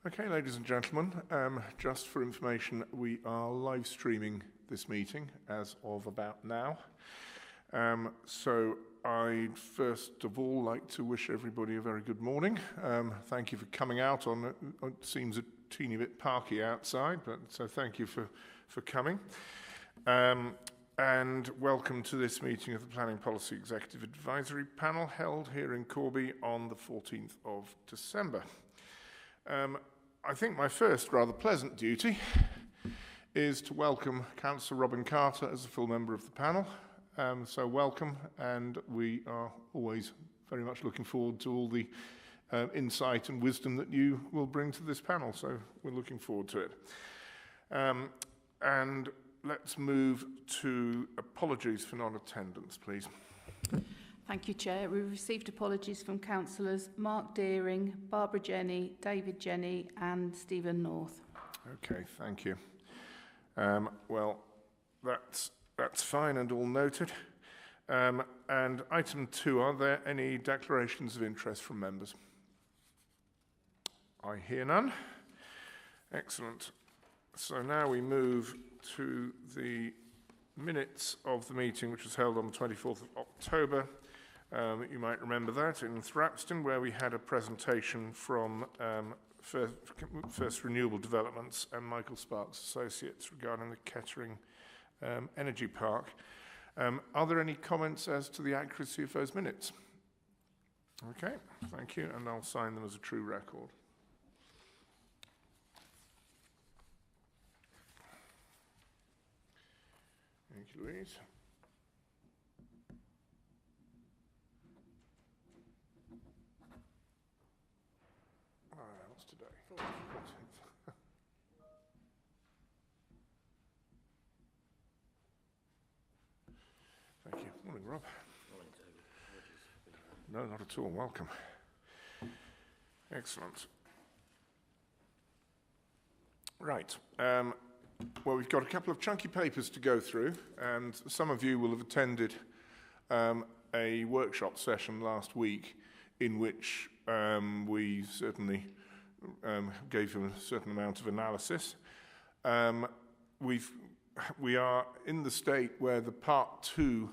Okay, ladies and gentlemen, just for information, we are live streaming this meeting as of about now. So I'd first of all like to wish everybody a very good morning. Thank you for coming out on, it seems a teeny bit parky outside, but so thank you for coming. And welcome to this meeting of the Planning Policy Executive Advisory Panel held here in Corby on the 14th of December. I think my first rather pleasant duty is to welcome Councillor Robin Carter as a full member of the panel. So welcome, and we are always very much looking forward to all the insight and wisdom that you will bring to this panel, so we're looking forward to it. And let's move to apologies for non-attendance, please. Thank you, Chair. We've received apologies from councillors Mark Deering, Barbara Jenny, David Jenny and Stephen North. Okay, thank you. Well, that's fine and all noted. And item 2, are there any declarations of interest from members? I hear none. Excellent. So now we move to the minutes of the meeting which was held on the 24th of October. You might remember that in Thrapston, where we had a presentation from First Renewable Developments and Michael Sparks Associates regarding the Kettering Energy Park. Are there any comments as to the accuracy of those minutes? Okay, thank you, and I'll sign them as a true record. Thank you, Louise. What's today? 14th. Thank you. Morning, Rob. Morning, David. No, not at all. Welcome. Excellent. Right. Well, we've got a couple of chunky papers to go through, and some of you will have attended a workshop session last week in which we certainly gave them a certain amount of analysis. We are in the state where the Part 2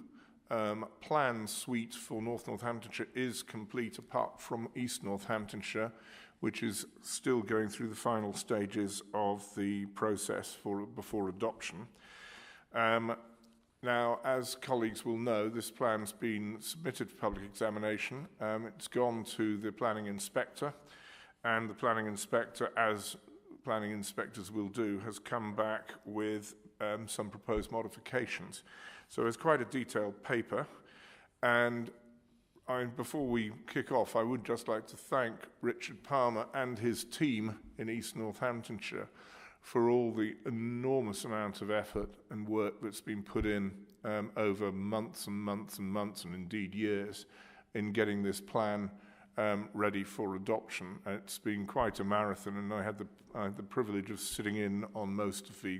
plan suite for North Northamptonshire is complete, apart from East Northamptonshire, which is still going through the final stages of the process before adoption. Now, as colleagues will know, this plan's been submitted for public examination. It's gone to the planning inspector, and the planning inspector, as planning inspectors will do, has come back with some proposed modifications. So it's quite a detailed paper, and before we kick off, I would just like to thank Richard Palmer and his team in East Northamptonshire for all the enormous amount of effort and work that's been put in over months and months and months, and indeed years, in getting this plan ready for adoption. It's been quite a marathon, and I had the privilege of sitting in on most of the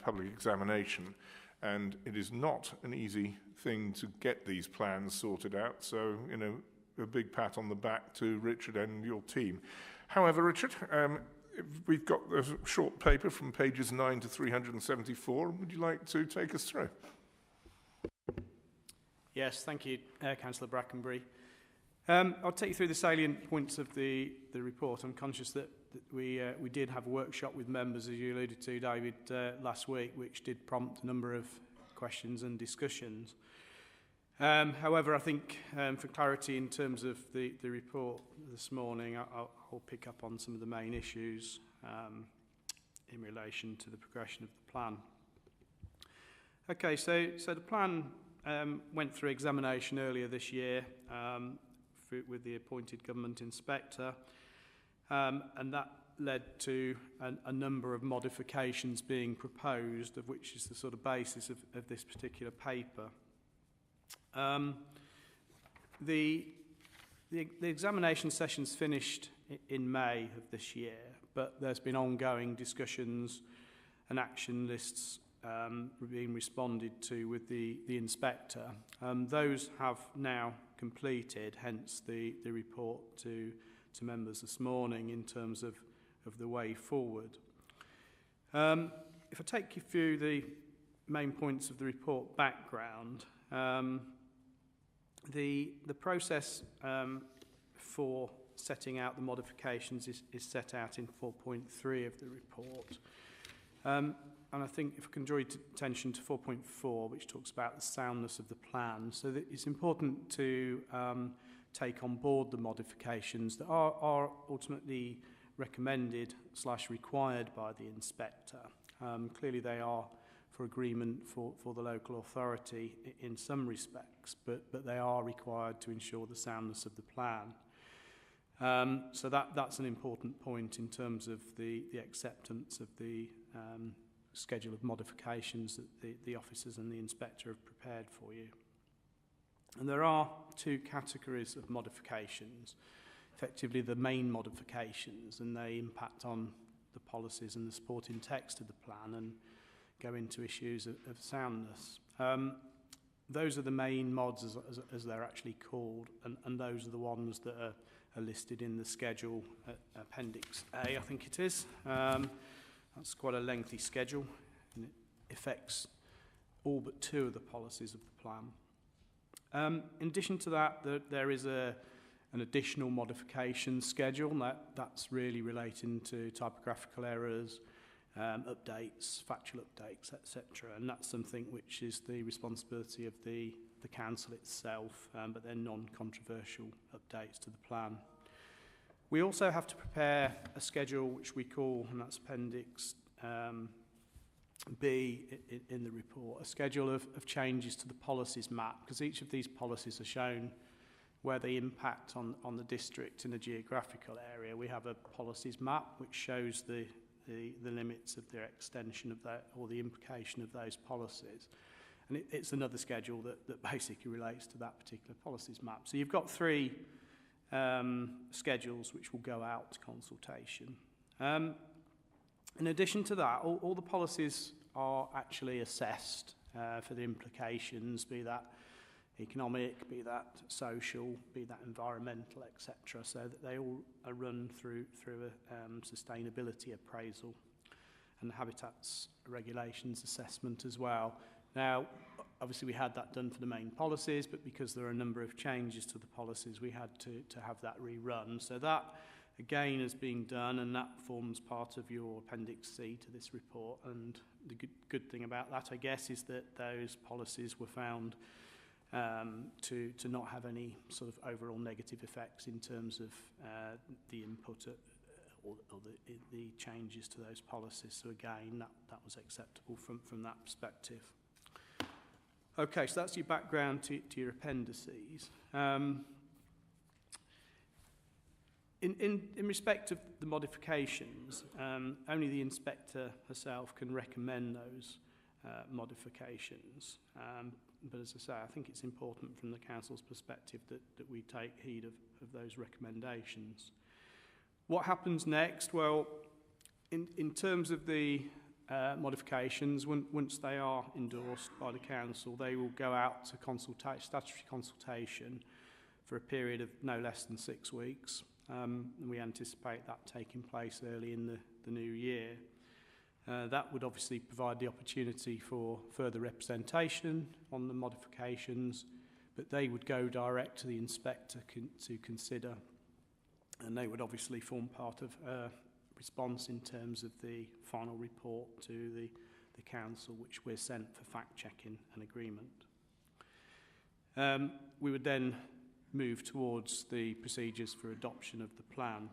public examination, and it is not an easy thing to get these plans sorted out. So, you know, a big pat on the back to Richard and your team. However, Richard, we've got a short paper from pages 9 to 374. Would you like to take us through? Yes, thank you, Councillor Brackenbury. I'll take you through the salient points of the report. I'm conscious that we did have a workshop with members, as you alluded to, David, last week, which did prompt a number of questions and discussions. However, I think for clarity in terms of the report this morning, I'll pick up on some of the main issues in relation to the progression of the plan. Okay, so the plan went through examination earlier this year with the appointed government inspector, and that led to a number of modifications being proposed, of which is the sort of basis of this particular paper. The examination sessions finished in May of this year, but there's been ongoing discussions and action lists being responded to with the inspector. Those have now completed, hence the report to members this morning in terms of the way forward. If I take you through the main points of the report background, the process for setting out the modifications is set out in 4.3 of the report. And I think if I can draw your attention to 4.4, which talks about the soundness of the plan, so that it's important to take on board the modifications that are ultimately recommended / required by the inspector. Clearly they are for agreement for the local authority in some respects, but they are required to ensure the soundness of the plan. So that's an important point in terms of the acceptance of the schedule of modifications that the officers and the inspector have prepared for you. And there are two categories of modifications, effectively the main modifications, and they impact on the policies and the supporting text of the plan and go into issues of soundness. Those are the main mods as they're actually called, and those are the ones that are listed in the schedule, Appendix A, I think it is. That's quite a lengthy schedule, and it affects all but 2 of the policies of the plan. In addition to that, there is an additional modification schedule, and that's really relating to typographical errors, updates, factual updates, etc. And that's something which is the responsibility of the council itself, but they're non-controversial updates to the plan. We also have to prepare a schedule which we call, and that's Appendix B in the report, a schedule of changes to the policies map, because each of these policies are shown where they impact on the district in a geographical area. We have a policies map which shows the limits of their extension of that, or the implication of those policies. And it's another schedule that basically relates to that particular policies map. So you've got 3 schedules which will go out to consultation. In addition to that, all the policies are actually assessed for the implications, be that economic, be that social, be that environmental, etc., so that they all are run through a sustainability appraisal and habitats regulations assessment as well. Now, obviously we had that done for the main policies, but because there are a number of changes to the policies, we had to have that rerun. So that, again, has been done, and that forms part of your Appendix C to this report. And the good thing about that, I guess, is that those policies were found to not have any sort of overall negative effects in terms of the input or the changes to those policies. So again, that was acceptable from that perspective. Okay, so that's your background to your appendices. In respect of the modifications, only the inspector herself can recommend those modifications. But as I say, I think it's important from the council's perspective that we take heed of those recommendations. What happens next? Well, in terms of the modifications, once they are endorsed by the council, they will go out to statutory consultation for a period of no less than 6 weeks. And we anticipate that taking place early in the new year. That would obviously provide the opportunity for further representation on the modifications, but they would go direct to the inspector to consider, and they would obviously form part of a response in terms of the final report to the council, which we're sent for fact-checking and agreement. We would then move towards the procedures for adoption of the plan.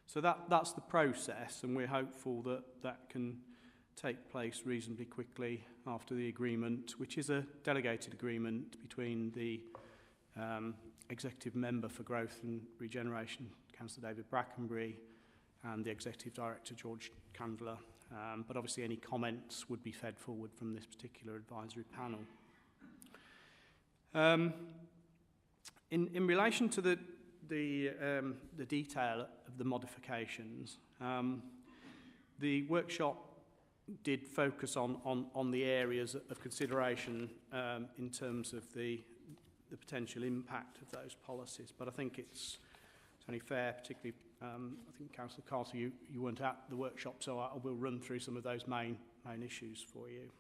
So that's the process, and we're hopeful that can take place reasonably quickly after the agreement, which is a delegated agreement between the Executive Member for Growth and Regeneration, Councillor David Brackenbury, and the Executive Director, George Candler. But obviously any comments would be fed forward from this particular advisory panel. In relation to the detail of the modifications, the workshop did focus on the areas of consideration in terms of the potential impact of those policies. But I think it's only fair, particularly I think, Councillor Carter, you weren't at the workshop, so I will run through some of those main issues for you.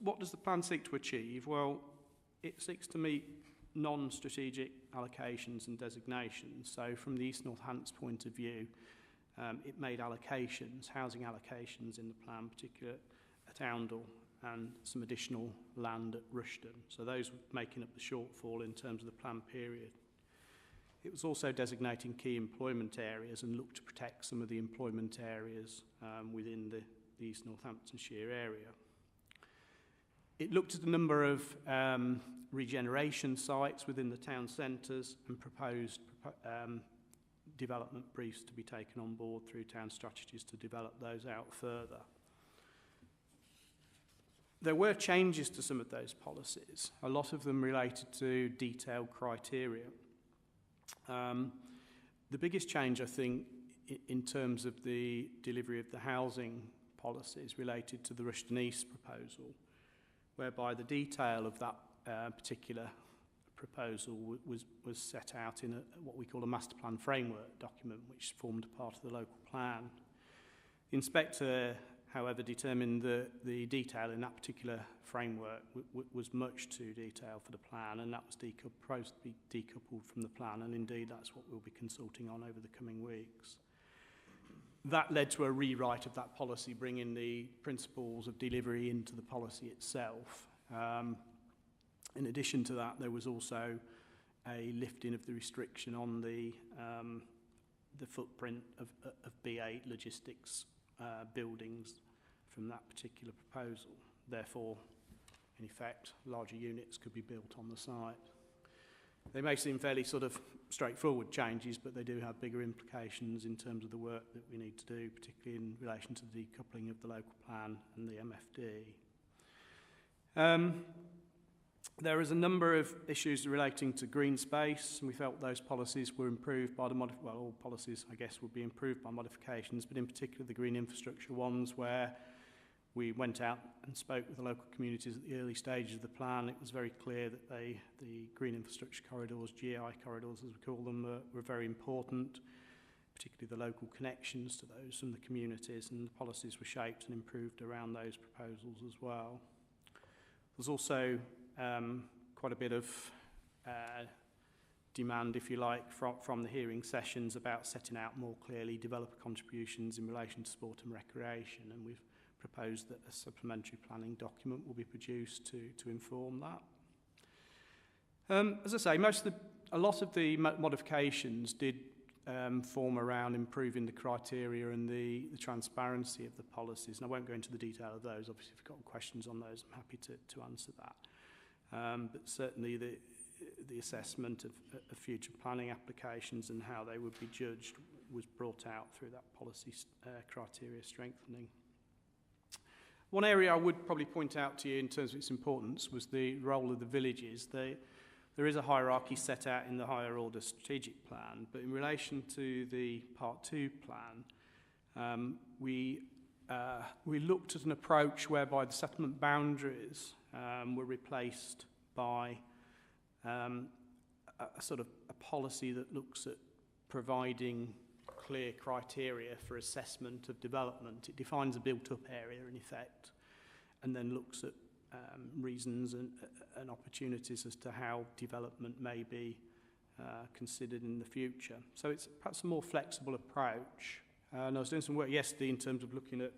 What does the plan seek to achieve? Well, it seeks to meet non-strategic allocations and designations. So from the East Northants point of view, it made allocations, housing allocations in the plan, particularly at Oundle, and some additional land at Rushden. So those making up the shortfall in terms of the plan period. It was also designating key employment areas and looked to protect some of the employment areas within the East Northamptonshire area. It looked at a number of regeneration sites within the town centres and proposed development briefs to be taken on board through town strategies to develop those out further. There were changes to some of those policies, a lot of them related to detailed criteria. The biggest change, I think, in terms of the delivery of the housing policies related to the Rushden East proposal, whereby the detail of that particular proposal was set out in what we call a master plan framework document, which formed part of the local plan. The inspector, however, determined that the detail in that particular framework was much too detailed for the plan, and that was proposed to be decoupled from the plan, and indeed that's what we'll be consulting on over the coming weeks. That led to a rewrite of that policy, bringing the principles of delivery into the policy itself. In addition to that, there was also a lifting of the restriction on the footprint of B8 logistics buildings from that particular proposal. Therefore, in effect, larger units could be built on the site. They may seem fairly sort of straightforward changes, but they do have bigger implications in terms of the work that we need to do, particularly in relation to the decoupling of the local plan and the MFD. There is a number of issues relating to green space, and we felt those policies were improved by all policies, I guess, would be improved by modifications, but in particular the green infrastructure ones, where we went out and spoke with the local communities at the early stages of the plan. It was very clear that the green infrastructure corridors, GI corridors as we call them, were very important, particularly the local connections to those from the communities, and the policies were shaped and improved around those proposals as well. There's also quite a bit of demand, if you like, from the hearing sessions about setting out more clearly developer contributions in relation to sport and recreation, and we've proposed that a supplementary planning document will be produced to inform that. As I say, a lot of the modifications did form around improving the criteria and the transparency of the policies, and I won't go into the detail of those. Obviously, if you've got questions on those, I'm happy to answer that. But certainly the assessment of future planning applications and how they would be judged was brought out through that policy criteria strengthening. One area I would probably point out to you in terms of its importance was the role of the villages. There is a hierarchy set out in the higher order strategic plan, but in relation to the Part 2 plan, we looked at an approach whereby the settlement boundaries were replaced by a sort of a policy that looks at providing clear criteria for assessment of development. It defines a built-up area in effect, and then looks at reasons and opportunities as to how development may be considered in the future. So it's perhaps a more flexible approach. And I was doing some work yesterday in terms of looking at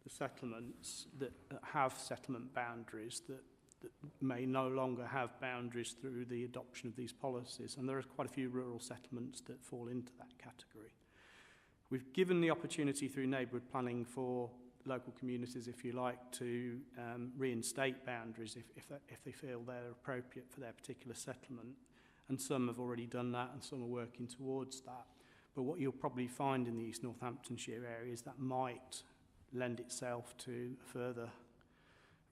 the settlements that have settlement boundaries that may no longer have boundaries through the adoption of these policies. And there are quite a few rural settlements that fall into that category. We've given the opportunity through neighbourhood planning for local communities, if you like, to reinstate boundaries if they feel they're appropriate for their particular settlement. And some have already done that, and some are working towards that. But what you'll probably find in the East Northamptonshire area is that might lend itself to a further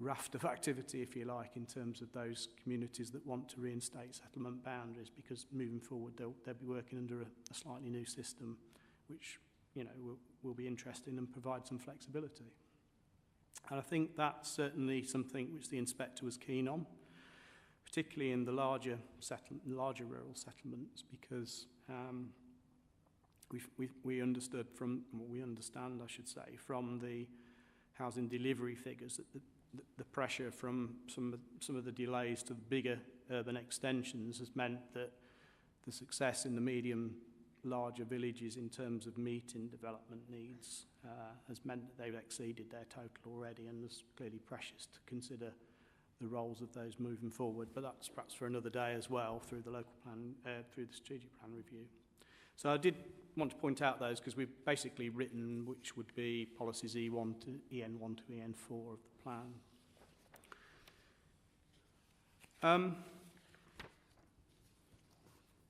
raft of activity, if you like, in terms of those communities that want to reinstate settlement boundaries, because moving forward they'll be working under a slightly new system, which will be interesting and provide some flexibility. And I think that's certainly something which the inspector was keen on. particularly in the larger rural settlements, because we understand, I should say, from the housing delivery figures that the pressure from some of the delays to the bigger urban extensions has meant that the success in the larger villages in terms of meeting development needs has meant that they've exceeded their total already, and there's clearly pressures to consider the roles of those moving forward. But that's perhaps for another day as well, through the local plan, through the strategic plan review. So I did want to point out those because we've basically written which would be policies EN1 to EN4 of the plan.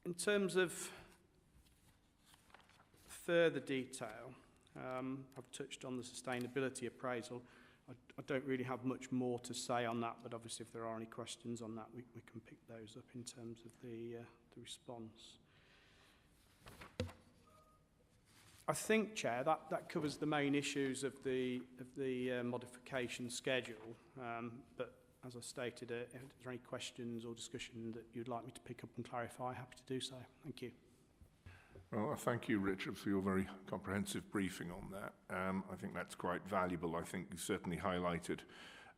In terms of further detail, I've touched on the sustainability appraisal. I don't really have much more to say on that, but obviously if there are any questions on that, we can pick those up in terms of the response. I think, Chair, that covers the main issues of the modification schedule. But as I stated, if there are any questions or discussion that you'd like me to pick up and clarify, happy to do so. Thank you. Well, thank you, Richard, for your very comprehensive briefing on that. I think that's quite valuable. I think you certainly highlighted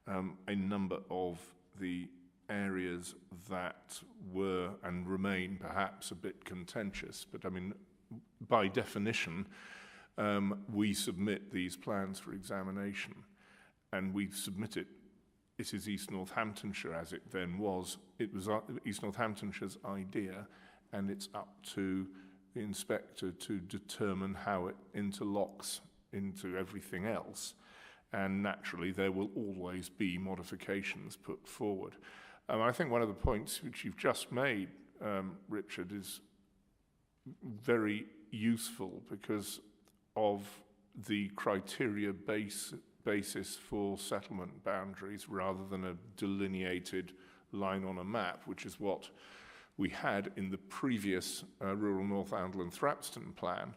a number of the areas that were and remain perhaps a bit contentious. But I mean, by definition, we submit these plans for examination, and we submit it. It is East Northamptonshire, as it then was. It was East Northamptonshire's idea, and it's up to the inspector to determine how it interlocks into everything else. And naturally, there will always be modifications put forward. I think one of the points which you've just made, Richard, is very useful because of the criteria basis for settlement boundaries rather than a delineated line on a map, which is what we had in the previous Rural Northumberland Thrapston plan,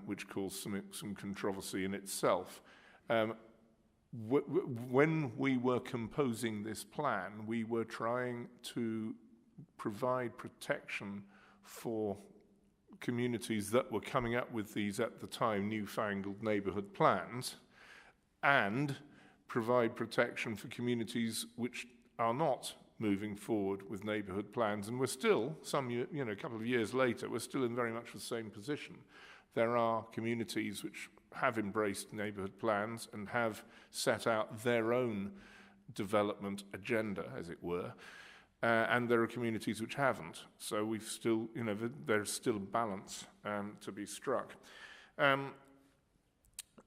which caused some controversy in itself. When we were composing this plan, we were trying to provide protection for communities that were coming up with these, at the time, newfangled neighbourhood plans, and provide protection for communities which are not moving forward with neighbourhood plans. And we're still, a couple of years later, we're still in very much the same position. There are communities which have embraced neighbourhood plans and have set out their own development agenda, as it were, and there are communities which haven't. So we've still, there's still a balance to be struck.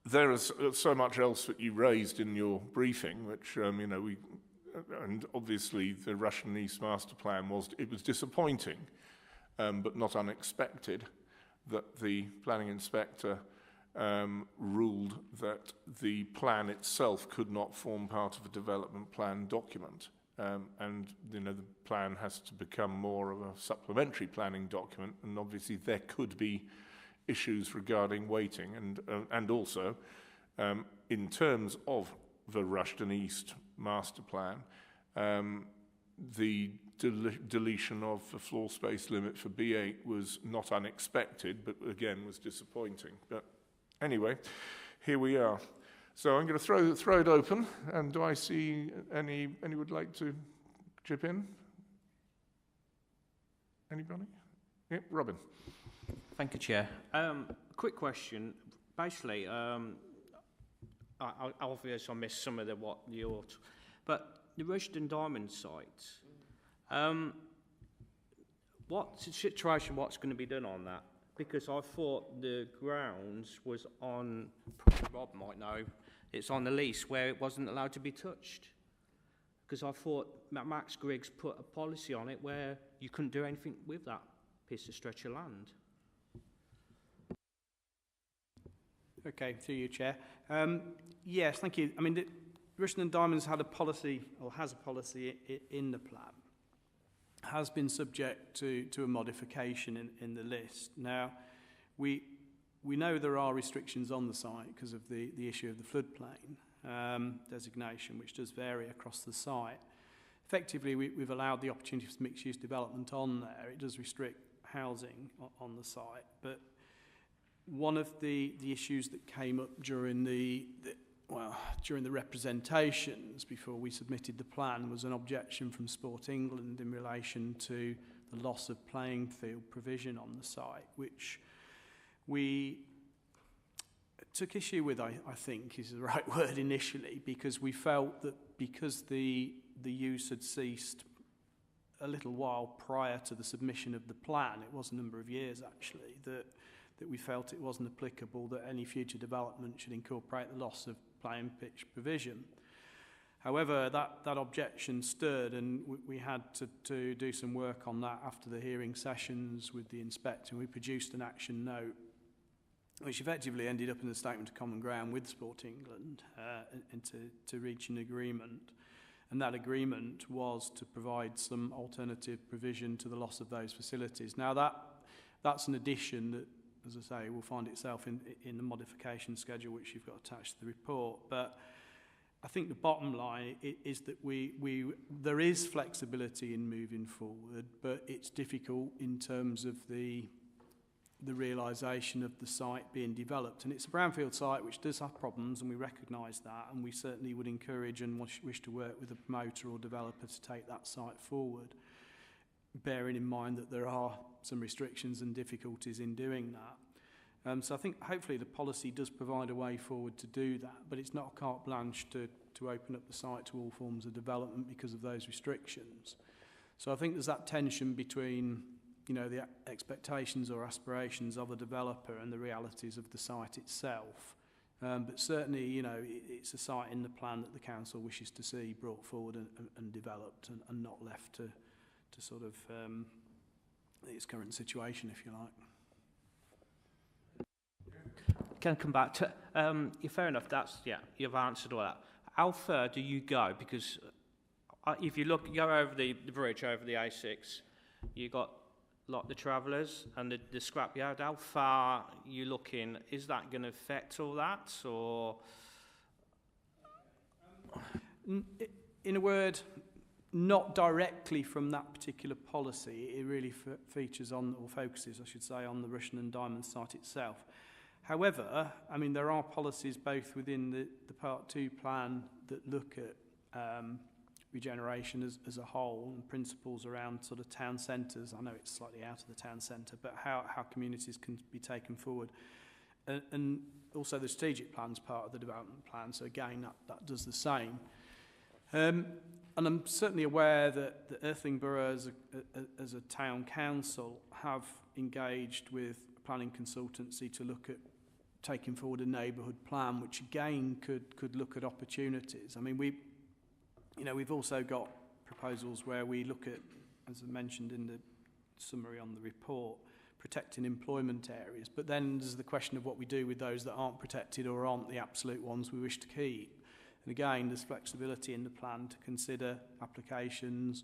There is so much else that you raised in your briefing, which, and obviously the Russian East Master Plan was disappointing, but not unexpected, that the planning inspector ruled that the plan itself could not form part of a development plan document. And the plan has to become more of a supplementary planning document, and obviously there could be issues regarding weighting, and also in terms of the Rushden East Master Plan, the deletion of the floor space limit for B8 was not unexpected, but again was disappointing. But anyway, here we are. So I'm going to throw it open, and do I see any would like to chip in? Anybody? Yeah, Robin. Thank you, Chair. Quick question. Basically, I obviously I missed some of but the Rushden Diamond site. What's the situation? What's going to be done on that? Because I thought the grounds was on, Rob might know, it's on the lease where it wasn't allowed to be touched. Because I thought Max Griggs put a policy on it where you couldn't do anything with that piece of stretch of land. Okay, through you, Chair. Yes, thank you. I mean, Rushden Diamonds had a policy, or has a policy in the plan. Has been subject to a modification in the list. Now, we know there are restrictions on the site because of the issue of the floodplain designation, which does vary across the site. effectively we've allowed the opportunity for mixed-use development on there. It does restrict housing on the site, but one of the issues that came up during during the representations before we submitted the plan was an objection from Sport England in relation to the loss of playing field provision on the site, which we took issue with, I think is the right word initially, because we felt that because the use had ceased a little while prior to the submission of the plan, it was a number of years actually, that we felt it wasn't applicable that any future development should incorporate the loss of playing pitch provision. However, that objection stirred, and we had to do some work on that after the hearing sessions with the inspector. We produced an action note, which effectively ended up in the statement of common ground with Sport England and to reach an agreement. And that agreement was to provide some alternative provision to the loss of those facilities. Now that's an addition that, as I say, will find itself in the modification schedule which you've got attached to the report. But I think the bottom line is that there is flexibility in moving forward, but it's difficult in terms of the realisation of the site being developed. And it's a brownfield site which does have problems, and we recognise that, and we certainly would encourage and wish to work with a promoter or developer to take that site forward, bearing in mind that there are some restrictions and difficulties in doing that. So I think hopefully the policy does provide a way forward to do that, but it's not a carte blanche to open up the site to all forms of development because of those restrictions. So I think there's that tension between, you know, the expectations or aspirations of a developer and the realities of the site itself. But certainly, you know, it's a site in the plan that the council wishes to see brought forward and developed and not left to sort of its current situation, if you like. Can I come back to, fair enough, you've answered all that. How far do you go? Because if you go over the bridge, over the A6, you got the travellers and the scrapyard. How far are you looking? Is that going to affect all that, or? In a word, not directly from that particular policy. It really features on, or focuses, I should say, on the Russian and Diamond site itself. However, I mean, there are policies both within the Part 2 plan that look at regeneration as a whole, and principles around sort of town centres. I know it's slightly out of the town centre, but how communities can be taken forward. And also the strategic plan's part of the development plan, so again, that does the same. And I'm certainly aware that Earthling Borough as a town council have engaged with a planning consultancy to look at taking forward a neighbourhood plan, which again could look at opportunities. I mean, we've also got proposals where we look at, as I mentioned in the summary on the report, protecting employment areas. But then there's the question of what we do with those that aren't protected or aren't the absolute ones we wish to keep. And again, there's flexibility in the plan to consider applications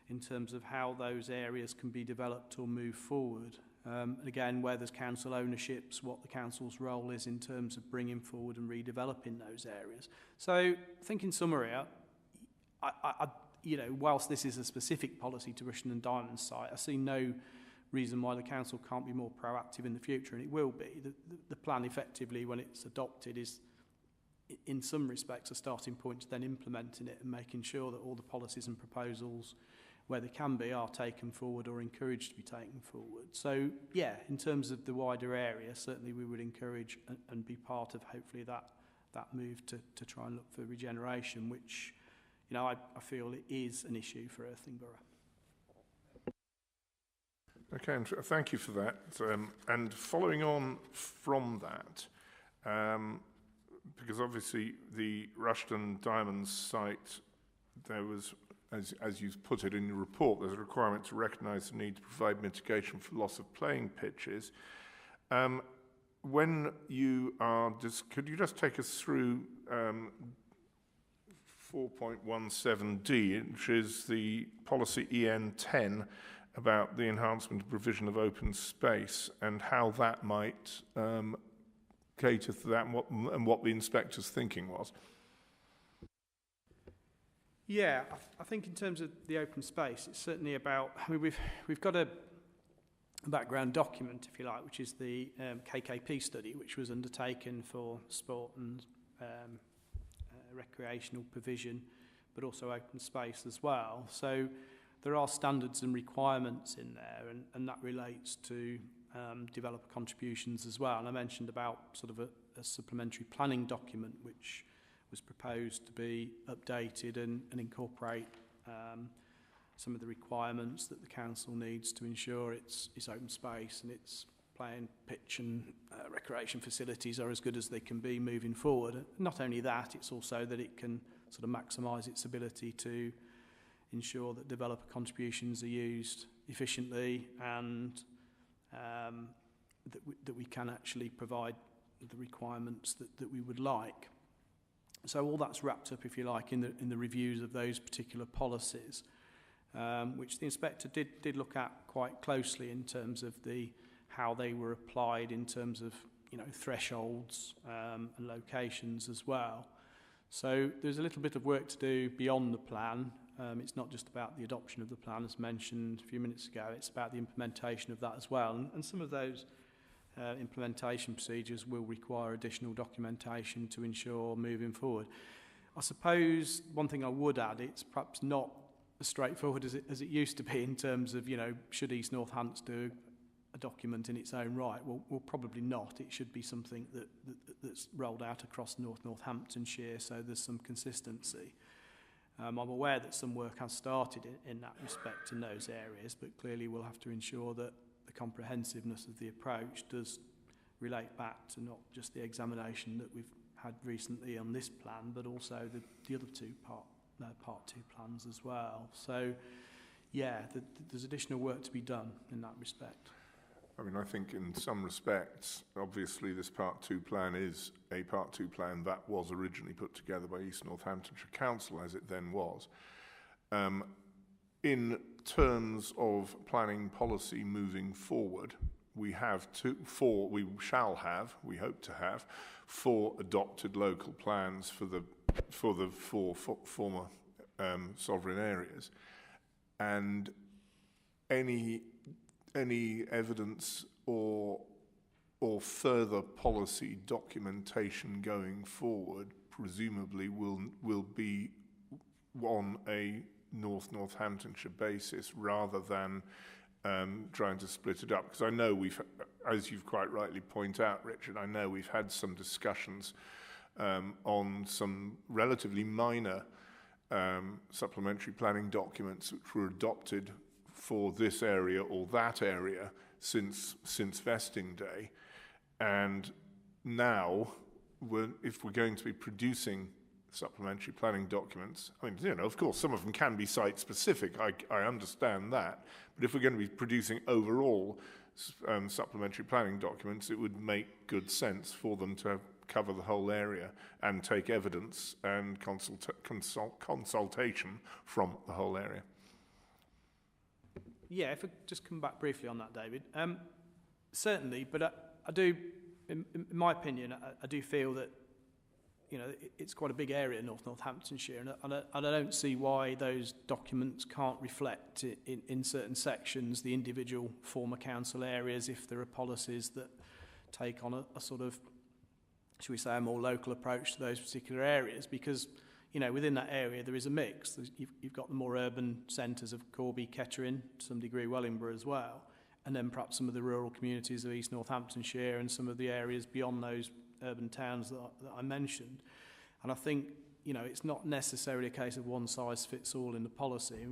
in terms of how those areas can be developed or move forward. And again, where there's council ownerships, what the council's role is in terms of bringing forward and redeveloping those areas. So I think in summary, whilst this is a specific policy to Russian and Diamond site, I see no reason why the council can't be more proactive in the future, and it will be. The plan effectively, when it's adopted, is in some respects a starting point to then implementing it and making sure that all the policies and proposals, where they can be, are taken forward or encouraged to be taken forward. So yeah, in terms of the wider area, certainly we would encourage and be part of hopefully that move to try and look for regeneration, which, you know, I feel it is an issue for Earthling Borough. Okay, and thank you for that. And following on from that, because obviously the Rushden Diamonds site, there was, as you put it in your report, there's a requirement to recognise the need to provide mitigation for loss of playing pitches. When you are, could you just take us through 4.17D, which is the policy EN 10 about the enhancement and provision of open space, and how that might cater to that, and what the inspector's thinking was? Yeah, I think in terms of the open space, it's certainly about. I mean, we've got a background document, if you like, which is the KKP study, which was undertaken for sport and recreational provision, but also open space as well. So there are standards and requirements in there, and that relates to developer contributions as well. And I mentioned about sort of a supplementary planning document, which was proposed to be updated and incorporate some of the requirements that the council needs to ensure its open space and its playing pitch and recreation facilities are as good as they can be moving forward. And not only that, it's also that it can sort of maximise its ability to ensure that developer contributions are used efficiently and that we can actually provide the requirements that we would like. So all that's wrapped up, if you like, in the reviews of those particular policies, which the inspector did look at quite closely in terms of how they were applied in terms of thresholds and locations as well. So there's a little bit of work to do beyond the plan. It's not just about the adoption of the plan, as mentioned a few minutes ago. It's about the implementation of that as well. And some of those implementation procedures will require additional documentation to ensure moving forward. I suppose one thing I would add, it's perhaps not as straightforward as it used to be in terms of, should East Northants do a document in its own right? Well, probably not. It should be something that's rolled out across Northamptonshire, so there's some consistency. I'm aware that some work has started in that respect in those areas, but clearly we'll have to ensure that the comprehensiveness of the approach does relate back to not just the examination that we've had recently on this plan, but also the other two part 2 plans as well. So, yeah, there's additional work to be done in that respect. I mean, I think in some respects, obviously this Part 2 plan is a Part 2 plan that was originally put together by East Northamptonshire Council, as it then was. In terms of planning policy moving forward, we shall have, we hope to have, 4 adopted local plans for the 4 former sovereign areas, and any evidence or further policy documentation going forward presumably will be on a Northamptonshire basis rather than trying to split it up. Because I know as you've quite rightly pointed out, Richard, I know we've had some discussions on some relatively minor supplementary planning documents which were adopted for this area or that area since vesting day, and now if we're going to be producing supplementary planning documents, I mean, of course some of them can be site specific, I understand that, but if we're going to be producing overall supplementary planning documents, it would make good sense for them to cover the whole area and take evidence and consultation from the whole area. Yeah, if I just come back briefly on that, David. Certainly, but I do, in my opinion, I do feel that, it's quite a big area, Northamptonshire, and I don't see why those documents can't reflect in certain sections the individual former council areas if there are policies that take on a sort of, should we say, a more local approach to those particular areas, because within that area there is a mix. You've got the more urban centres of Corby, Kettering, to some degree Wellingborough as well, and then perhaps some of the rural communities of East Northamptonshire and some of the areas beyond those urban towns that I mentioned. And I think, it's not necessarily a case of one size fits all in the policy.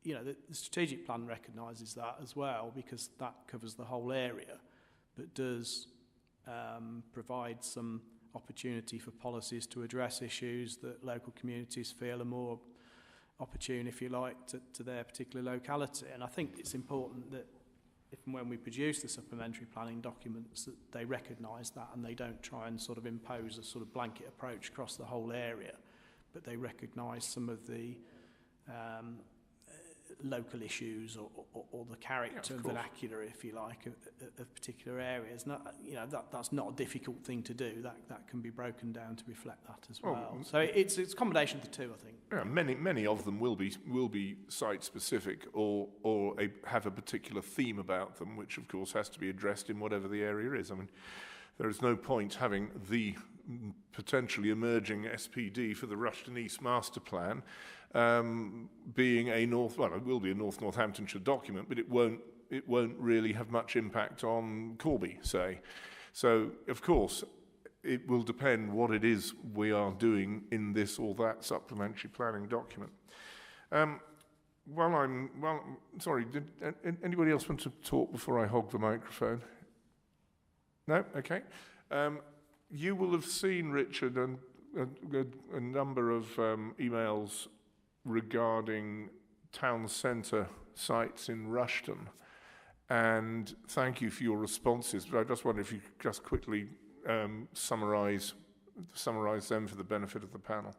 The strategic plan recognises that as well, because that covers the whole area, but does provide some opportunity for policies to address issues that local communities feel are more opportune, if you like, to their particular locality. And I think it's important that if and when we produce the supplementary planning documents, that they recognise that and they don't try and sort of impose a sort of blanket approach across the whole area, but they recognise some of the local issues or the character and vernacular, if you like, of particular areas. Not, you know, that's not a difficult thing to do. That can be broken down to reflect that as well. So it's a combination of the two, I think. Yeah, many of them will be site specific or have a particular theme about them, which of course has to be addressed in whatever the area is. I mean, there is no point having the potentially emerging SPD for the Rushden East Master Plan being a it will be a North Northamptonshire document, but it won't really have much impact on Corby, say. So, of course, it will depend what it is we are doing in this or that supplementary planning document. Sorry, did anybody else want to talk before I hog the microphone? No? Okay. You will have seen, Richard, a number of emails regarding town centre sites in Rushden, and thank you for your responses. But I just wonder if you could just quickly summarise them for the benefit of the panel.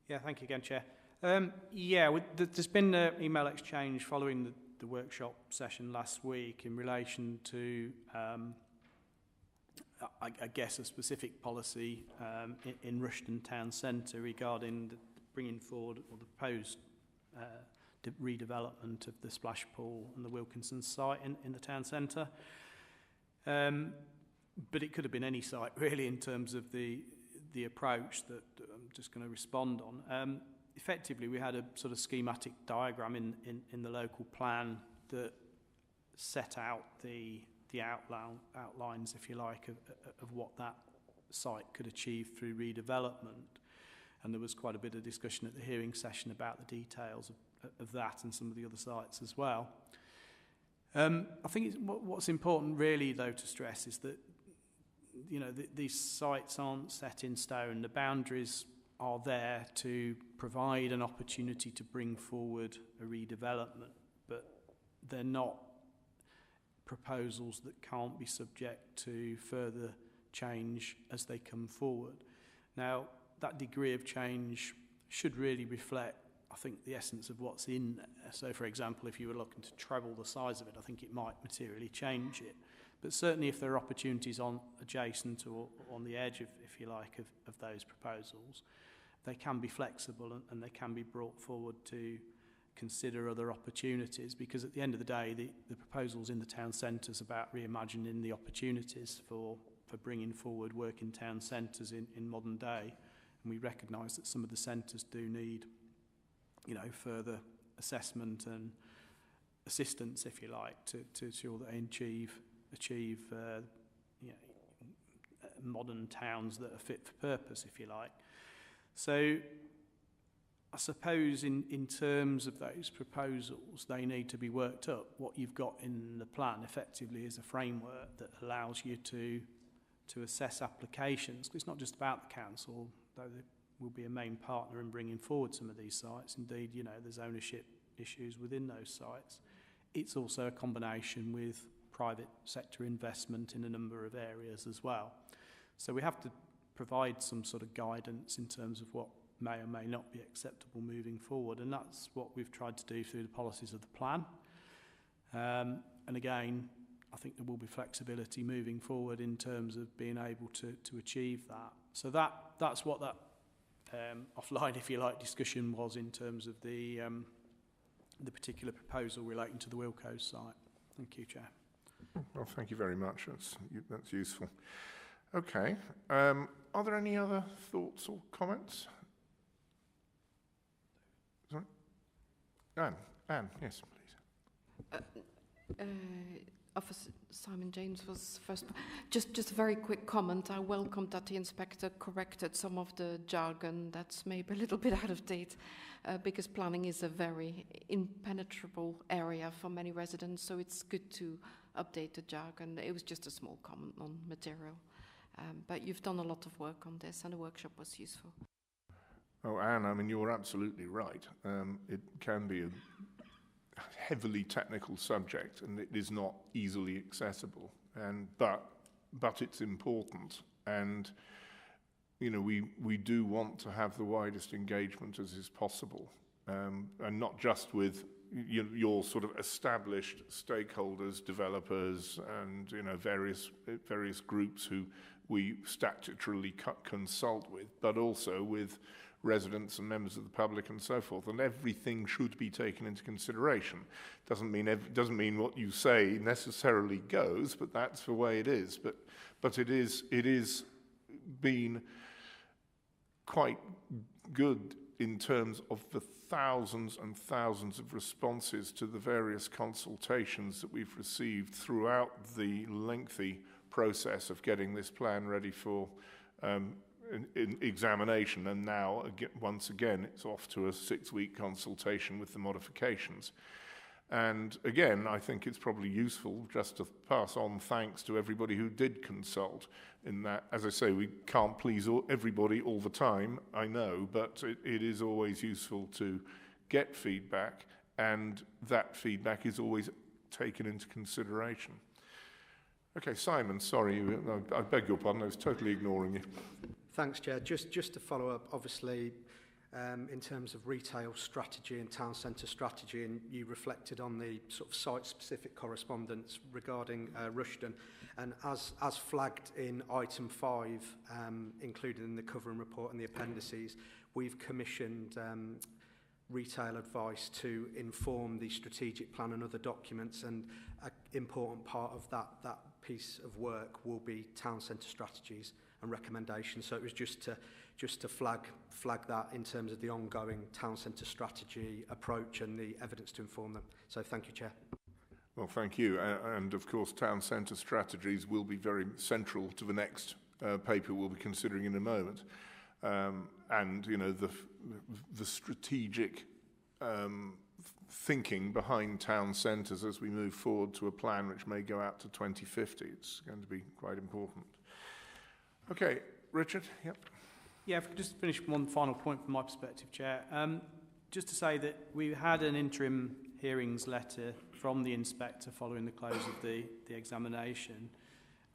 Yeah, thank you again, Chair. There's been an email exchange following the workshop session last week in relation to I guess a specific policy in Rushden Town Centre regarding bringing forward or the proposed redevelopment of the splash pool and the Wilkinson site in the town centre. But it could have been any site really in terms of the approach that I'm just going to respond on. Effectively, we had a sort of schematic diagram in the local plan that set out the outlines, if you like, of what that site could achieve through redevelopment. And there was quite a bit of discussion at the hearing session about the details of that and some of the other sites as well. I think what's important really, though, to stress is that, you know, these sites aren't set in stone. The boundaries are there to provide an opportunity to bring forward a redevelopment, but they're not proposals that can't be subject to further change as they come forward. Now, that degree of change should really reflect, I think, the essence of what's in there. So, for example, if you were looking to treble the size of it, I think it might materially change it. But certainly if there are opportunities on adjacent or on the edge, if you like, of those proposals, they can be flexible and they can be brought forward to consider other opportunities, because at the end of the day, the proposals in the town centres about reimagining the opportunities for bringing forward work in town centres in modern day, and we recognise that some of the centres do need, you know, further assessment and assistance, if you like, to ensure that they achieve you know, modern towns that are fit for purpose, if you like. So I suppose in terms of those proposals, they need to be worked up. What you've got in the plan effectively is a framework that allows you to assess applications. It's not just about the council, though they will be a main partner in bringing forward some of these sites. Indeed, you know, there's ownership issues within those sites. It's also a combination with private sector investment in a number of areas as well. So we have to provide some sort of guidance in terms of what may or may not be acceptable moving forward, and that's what we've tried to do through the policies of the plan. And again, I think there will be flexibility moving forward in terms of being able to achieve that. So that's what that offline, if you like, discussion was in terms of the particular proposal relating to the Wilco site. Thank you, Chair. Well, thank you very much. That's useful. Okay. Are there any other thoughts or comments? Sorry? Anne, yes, please. Officer Simon James was first. Just a very quick comment. I welcome that the inspector corrected some of the jargon that's maybe a little bit out of date, because planning is a very impenetrable area for many residents, so it's good to update the jargon. It was just a small comment on material. But you've done a lot of work on this, and the workshop was useful. Oh, Anne, I mean, you're absolutely right. It can be a heavily technical subject, and it is not easily accessible. But it's important, and you know, we do want to have the widest engagement as is possible. and not just with your sort of established stakeholders, developers, and various groups who we statutorily consult with, but also with residents and members of the public and so forth. And everything should be taken into consideration. Doesn't mean what you say necessarily goes, but that's the way it is. But it is been quite good in terms of the thousands and thousands of responses to the various consultations that we've received throughout the lengthy process of getting this plan ready for in examination. And now, once again, it's off to a 6-week consultation with the modifications. And again, I think it's probably useful just to pass on thanks to everybody who did consult, in that, as I say, we can't please everybody all the time, I know, but it is always useful to get feedback, and that feedback is always taken into consideration. Okay, Simon, sorry, I beg your pardon, I was totally ignoring you. Thanks, Chair. Just to follow up, obviously, in terms of retail strategy and town centre strategy, and you reflected on the sort of site-specific correspondence regarding Rushden, and as flagged in item 5, included in the covering report and the appendices, we've commissioned retail advice to inform the strategic plan and other documents, and an important part of that piece of work will be town centre strategies and recommendations. So it was just to flag that in terms of the ongoing town centre strategy approach and the evidence to inform them. So thank you, Chair. Well, thank you. And of course, town centre strategies will be very central to the next paper we'll be considering in a moment. And, you know, the strategic thinking behind town centres as we move forward to a plan which may go out to 2050. It's going to be quite important. Okay, Richard, yep. Yeah, if I could just finish one final point from my perspective, Chair. Just to say that we had an interim hearings letter from the inspector following the close of the examination,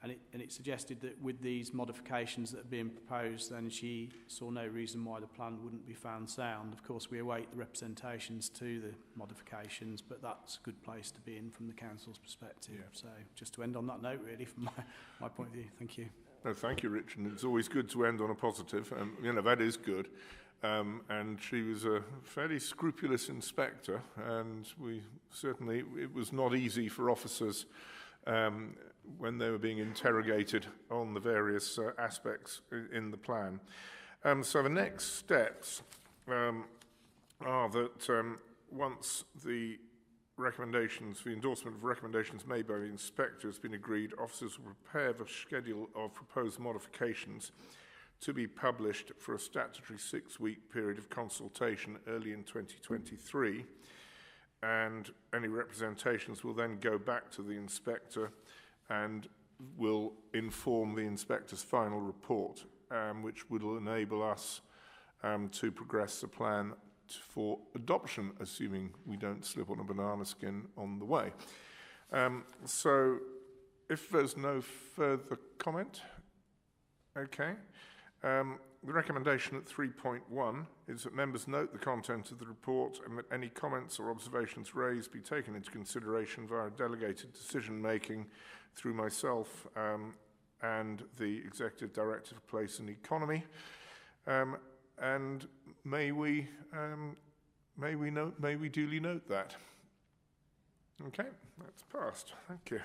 and it suggested that with these modifications that are being proposed, then she saw no reason why the plan wouldn't be found sound. Of course, we await the representations to the modifications, but that's a good place to be in from the council's perspective. Yeah. So just to end on that note, really, from my point of view. Thank you. No, thank you, Rich. And it's always good to end on a positive. You know, that is good. And she was a fairly scrupulous inspector, and it was not easy for officers when they were being interrogated on the various aspects in the plan. So the next steps are that once the endorsement of recommendations made by the inspector has been agreed, officers will prepare the schedule of proposed modifications to be published for a statutory 6-week period of consultation early in 2023. And any representations will then go back to the inspector and will inform the inspector's final report, which will enable us to progress the plan for adoption, assuming we don't slip on a banana skin on the way. So if there's no further comment, okay. The recommendation at 3.1 is that members note the content of the report and that any comments or observations raised be taken into consideration via delegated decision-making through myself and the Executive Director for Place and Economy. And may we duly note that. Okay, that's passed. Thank you.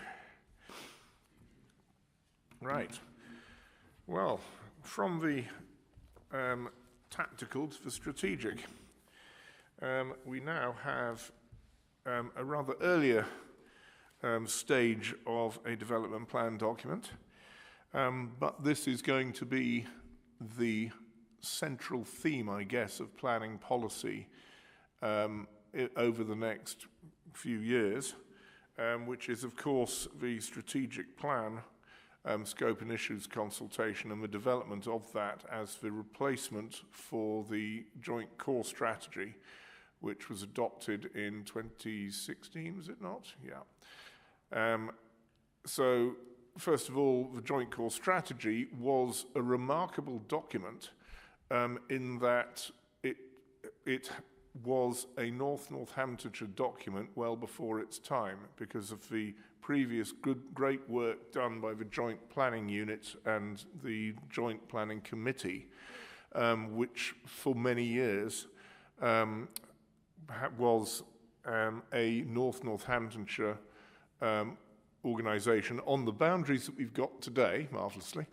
Right. Well, from the tactical to the strategic, we now have a rather earlier stage of a development plan document, but this is going to be the central theme, I guess, of planning policy over the next few years, which is, of course, the strategic plan, scope and issues consultation, and the development of that as the replacement for the joint core strategy, which was adopted in 2016, was it not? Yeah. So, first of all, the joint core strategy was a remarkable document in that it was a Northamptonshire document well before its time because of the previous great work done by the Joint Planning Unit and the Joint Planning Committee, which for many years was a Northamptonshire organisation on the boundaries that we've got today, marvellously,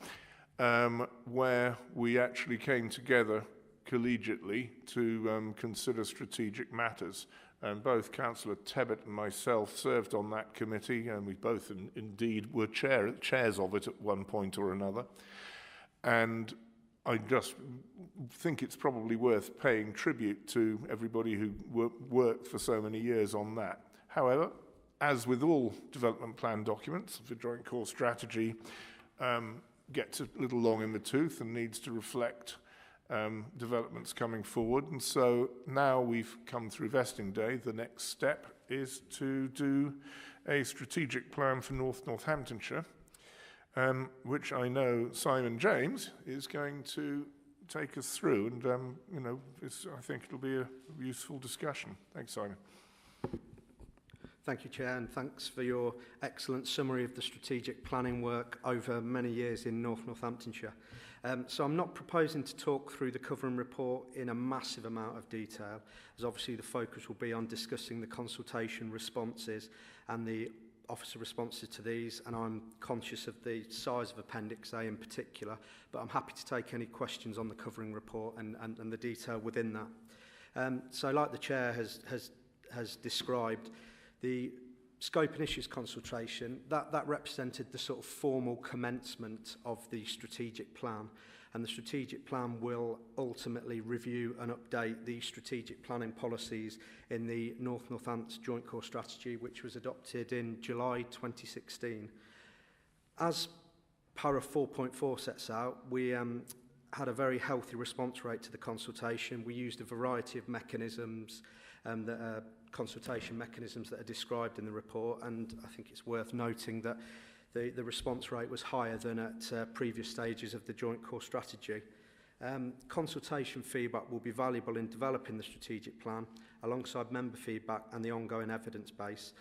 where we actually came together collegiately to consider strategic matters. And both Councillor Tebbett and myself served on that committee, and we both indeed were chairs of it at one point or another. And I just think it's probably worth paying tribute to everybody who worked for so many years on that. However, as with all development plan documents, the Joint Core Strategy gets a little long in the tooth and needs to reflect developments coming forward. And so now we've come through vesting day. The next step is to do a strategic plan for Northamptonshire, which I know Simon James is going to take us through. And, I think it'll be a useful discussion. Thanks, Simon. Thank you, Chair, and thanks for your excellent summary of the strategic planning work over many years in Northamptonshire. So I'm not proposing to talk through the covering report in a massive amount of detail, as obviously the focus will be on discussing the consultation responses and the officer responses to these, and I'm conscious of the size of Appendix A in particular, but I'm happy to take any questions on the covering report and the detail within that. So like the Chair has described, the scope and issues consultation, that represented the sort of formal commencement of the strategic plan, and the strategic plan will ultimately review and update the strategic planning policies in the Northants Joint Core Strategy, which was adopted in July 2016. As para 4.4 sets out, we had a very healthy response rate to the consultation. We used a variety of mechanisms consultation mechanisms that are described in the report, and I think it's worth noting that the response rate was higher than at previous stages of the Joint Core Strategy. Consultation feedback will be valuable in developing the strategic plan alongside member feedback and the ongoing evidence base.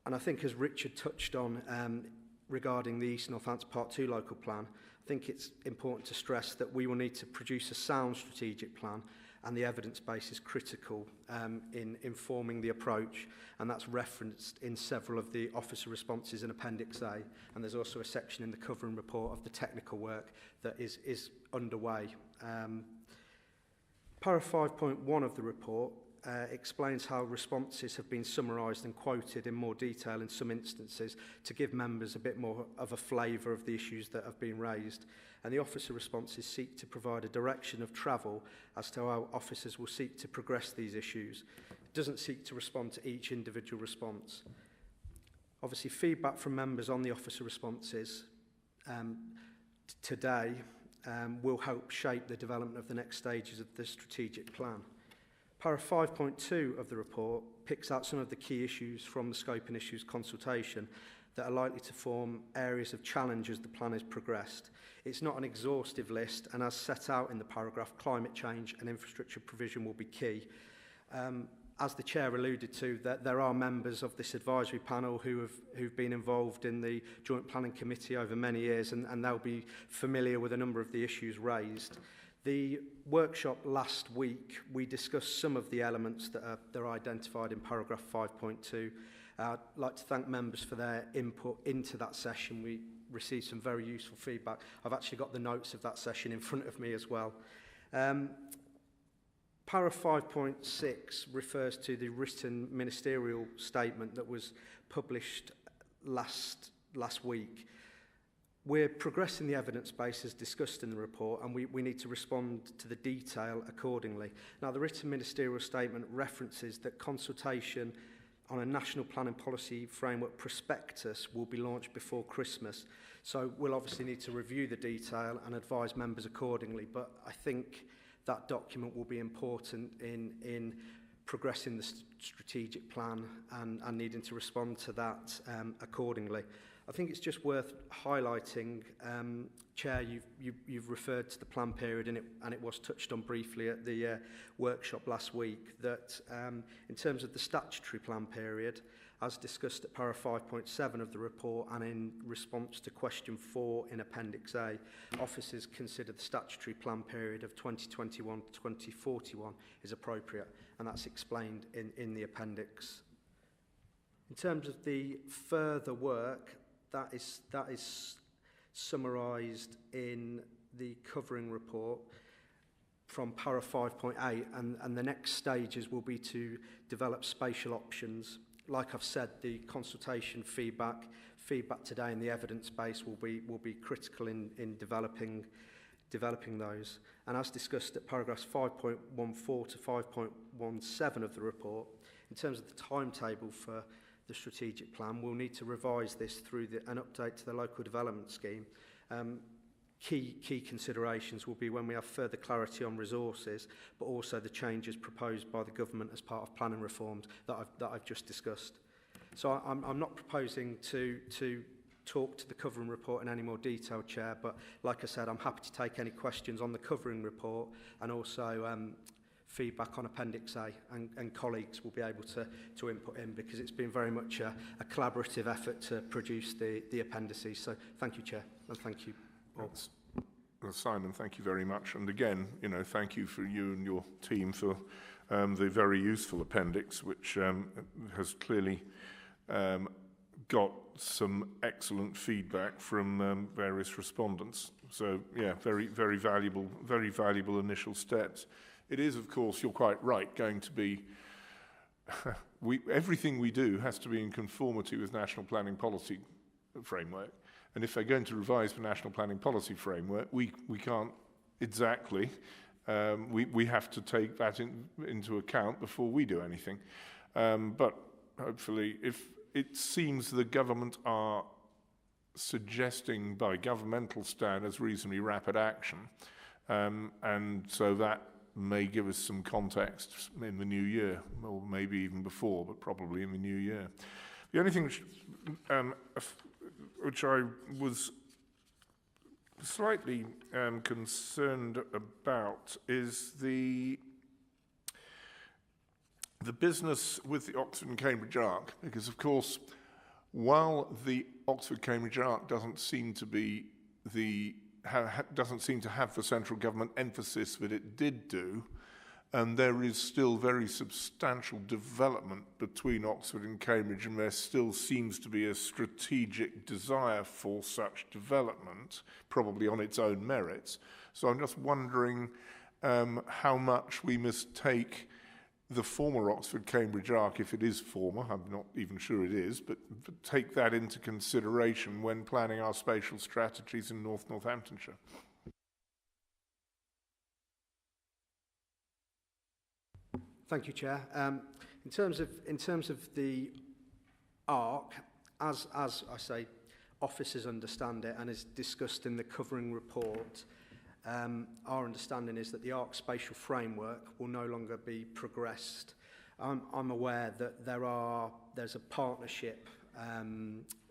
And I think, as Richard touched on regarding the East Northants Part 2 local plan, I think it's important to stress that we will need to produce a sound strategic plan, and the evidence base is critical in informing the approach, and that's referenced in several of the officer responses in Appendix A, and there's also a section in the covering report of the technical work that is underway. Para 5.1 of the report explains how responses have been summarised and quoted in more detail in some instances to give members a bit more of a flavour of the issues that have been raised. And the officer responses seek to provide a direction of travel as to how officers will seek to progress these issues. It doesn't seek to respond to each individual response. Obviously, feedback from members on the officer responses today will help shape the development of the next stages of the strategic plan. Para 5.2 of the report picks out some of the key issues from the scope and issues consultation that are likely to form areas of challenge as the plan is progressed. It's not an exhaustive list, and as set out in the paragraph, climate change and infrastructure provision will be key. As the Chair alluded to, that there are members of this advisory panel who've been involved in the Joint Planning Committee over many years, and they'll be familiar with a number of the issues raised. The workshop last week, we discussed some of the elements that are identified in paragraph 5.2. I'd like to thank members for their input into that session. We received some very useful feedback. I've actually got the notes of that session in front of me as well. Para 5.6 refers to the written ministerial statement that was published last week. We're progressing the evidence base as discussed in the report, and we need to respond to the detail accordingly. Now, the written ministerial statement references that consultation on a national planning policy framework prospectus will be launched before Christmas. So we'll obviously need to review the detail and advise members accordingly, but I think that document will be important in progressing the strategic plan and needing to respond to that accordingly. I think it's just worth highlighting, Chair, you've referred to the plan period, and it was touched on briefly at the workshop last week, that in terms of the statutory plan period, as discussed at para 5.7 of the report and in response to question 4 in Appendix A, officers consider the statutory plan period of 2021 to 2041 is appropriate, and that's explained in the appendix. In terms of the further work, that is summarised in the covering report from para 5.8, and the next stages will be to develop spatial options. Like I've said, the consultation feedback today and the evidence base will be critical in developing those. And as discussed at paragraphs 5.14 to 5.17 of the report, in terms of the timetable for the strategic plan, we'll need to revise this through an update to the local development scheme. Key considerations will be when we have further clarity on resources, but also the changes proposed by the government as part of planning reforms that I've just discussed. So I'm not proposing to talk to the covering report in any more detail, Chair, but like I said, I'm happy to take any questions on the covering report and also feedback on Appendix A, and colleagues will be able to input in, because it's been very much a collaborative effort to produce the appendices. So thank you, Chair, and thank you all. Simon, thank you very much. And again, thank you for you and your team for the very useful appendix, which has clearly got some excellent feedback from various respondents. So, yeah, very, very valuable initial steps. It is, of course, you're quite right, going to be everything we do has to be in conformity with National Planning Policy Framework. And if they're going to revise the National Planning Policy Framework, we can't exactly, we have to take that into account before we do anything. But hopefully, if it seems the government are suggesting by governmental standards reasonably rapid action, and so that may give us some context in the new year, or maybe even before, but probably in the new year. The only thing which I was slightly concerned about is the business with the Oxford and Cambridge Arc, because of course, while the Oxford-Cambridge Arc doesn't seem to be doesn't seem to have the central government emphasis that it did do, and there is still very substantial development between Oxford and Cambridge, and there still seems to be a strategic desire for such development, probably on its own merits. So I'm just wondering how much we must take the former Oxford-Cambridge Arc, if it is former, I'm not even sure it is, but take that into consideration when planning our spatial strategies in North Northamptonshire. Thank you, Chair. In terms of the ARC, as I say, officers understand it and is discussed in the covering report, our understanding is that the ARC spatial framework will no longer be progressed. I'm aware that there's a partnership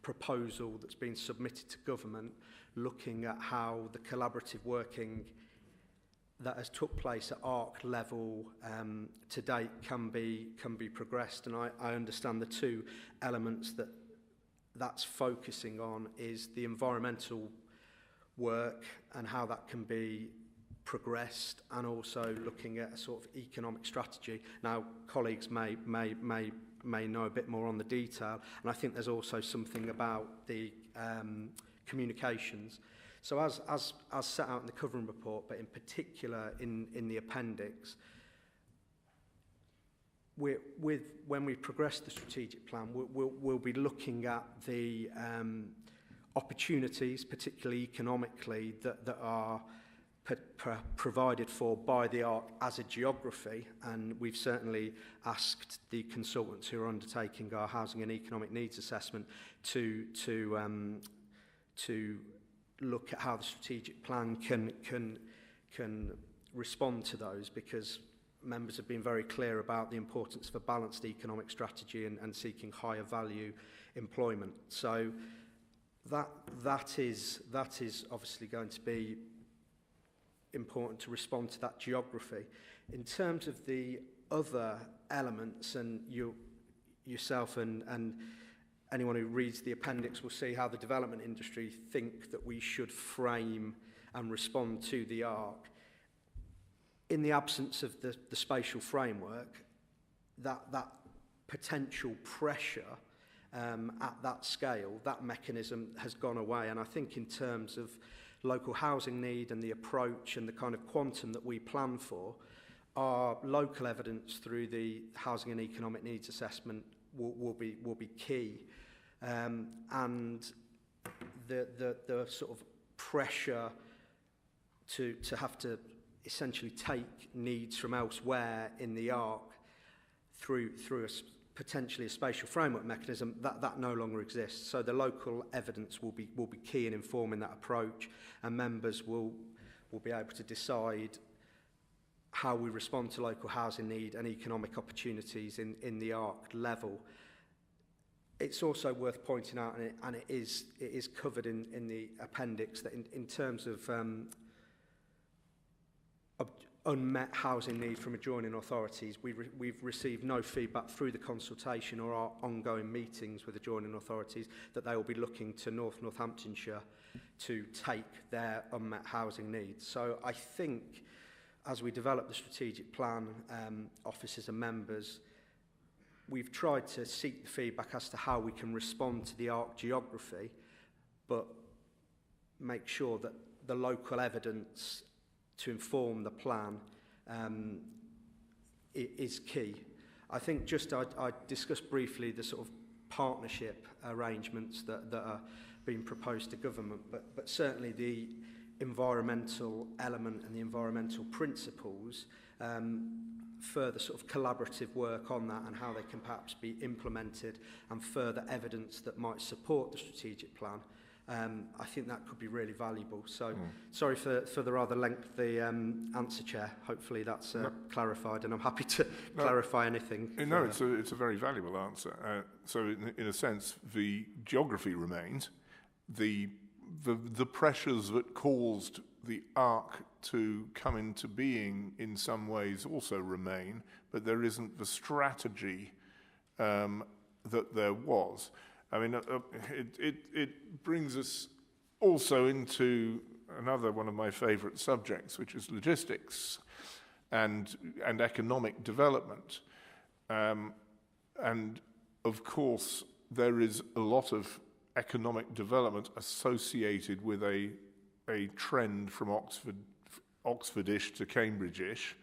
proposal that's been submitted to government looking at how the collaborative working that has took place at ARC level to date can be progressed, and I understand the two elements that's focusing on is the environmental work and how that can be progressed, and also looking at a sort of economic strategy. Now, colleagues may know a bit more on the detail, and I think there's also something about the communications. So as set out in the covering report, but in particular in the appendix, when we progress the strategic plan, we'll be looking at the opportunities, particularly economically, that are provided for by the ARC as a geography, and we've certainly asked the consultants who are undertaking our housing and economic needs assessment to look at how the strategic plan can respond to those, because members have been very clear about the importance of a balanced economic strategy and seeking higher value employment. So that is obviously going to be important to respond to that geography. In terms of the other elements, and yourself and anyone who reads the appendix will see how the development industry think that we should frame and respond to the ARC. In the absence of the spatial framework, that potential pressure at that scale, that mechanism has gone away. And I think in terms of local housing need and the approach and the kind of quantum that we plan for, our local evidence through the housing and economic needs assessment will be key. And the sort of pressure to have to essentially take needs from elsewhere in the ARC through potentially a spatial framework mechanism, that no longer exists. So the local evidence will be key in informing that approach, and members will be able to decide how we respond to local housing need and economic opportunities in the ARC level. It's also worth pointing out, and it is covered in the appendix, that in terms of unmet housing need from adjoining authorities, we've received no feedback through the consultation or our ongoing meetings with adjoining authorities that they will be looking to Northamptonshire to take their unmet housing needs. So I think as we develop the strategic plan, officers and members, we've tried to seek the feedback as to how we can respond to the ARC geography, but make sure that the local evidence to inform the plan is key. I think I discussed briefly the sort of partnership arrangements that are being proposed to government, but certainly the environmental element and the environmental principles, further sort of collaborative work on that and how they can perhaps be implemented, and further evidence that might support the strategic plan. I think that could be really valuable. So sorry for the rather lengthy answer, Chair. Hopefully that's clarified, and I'm happy to clarify anything. No, it's a very valuable answer. So in a sense, the geography remains. The pressures that caused the ARC to come into being in some ways also remain, but there isn't the strategy that there was. I mean, it brings us also into another one of my favourite subjects, which is logistics and economic development. And of course, there is a lot of economic development associated with a trend from Oxfordish to Cambridgeish,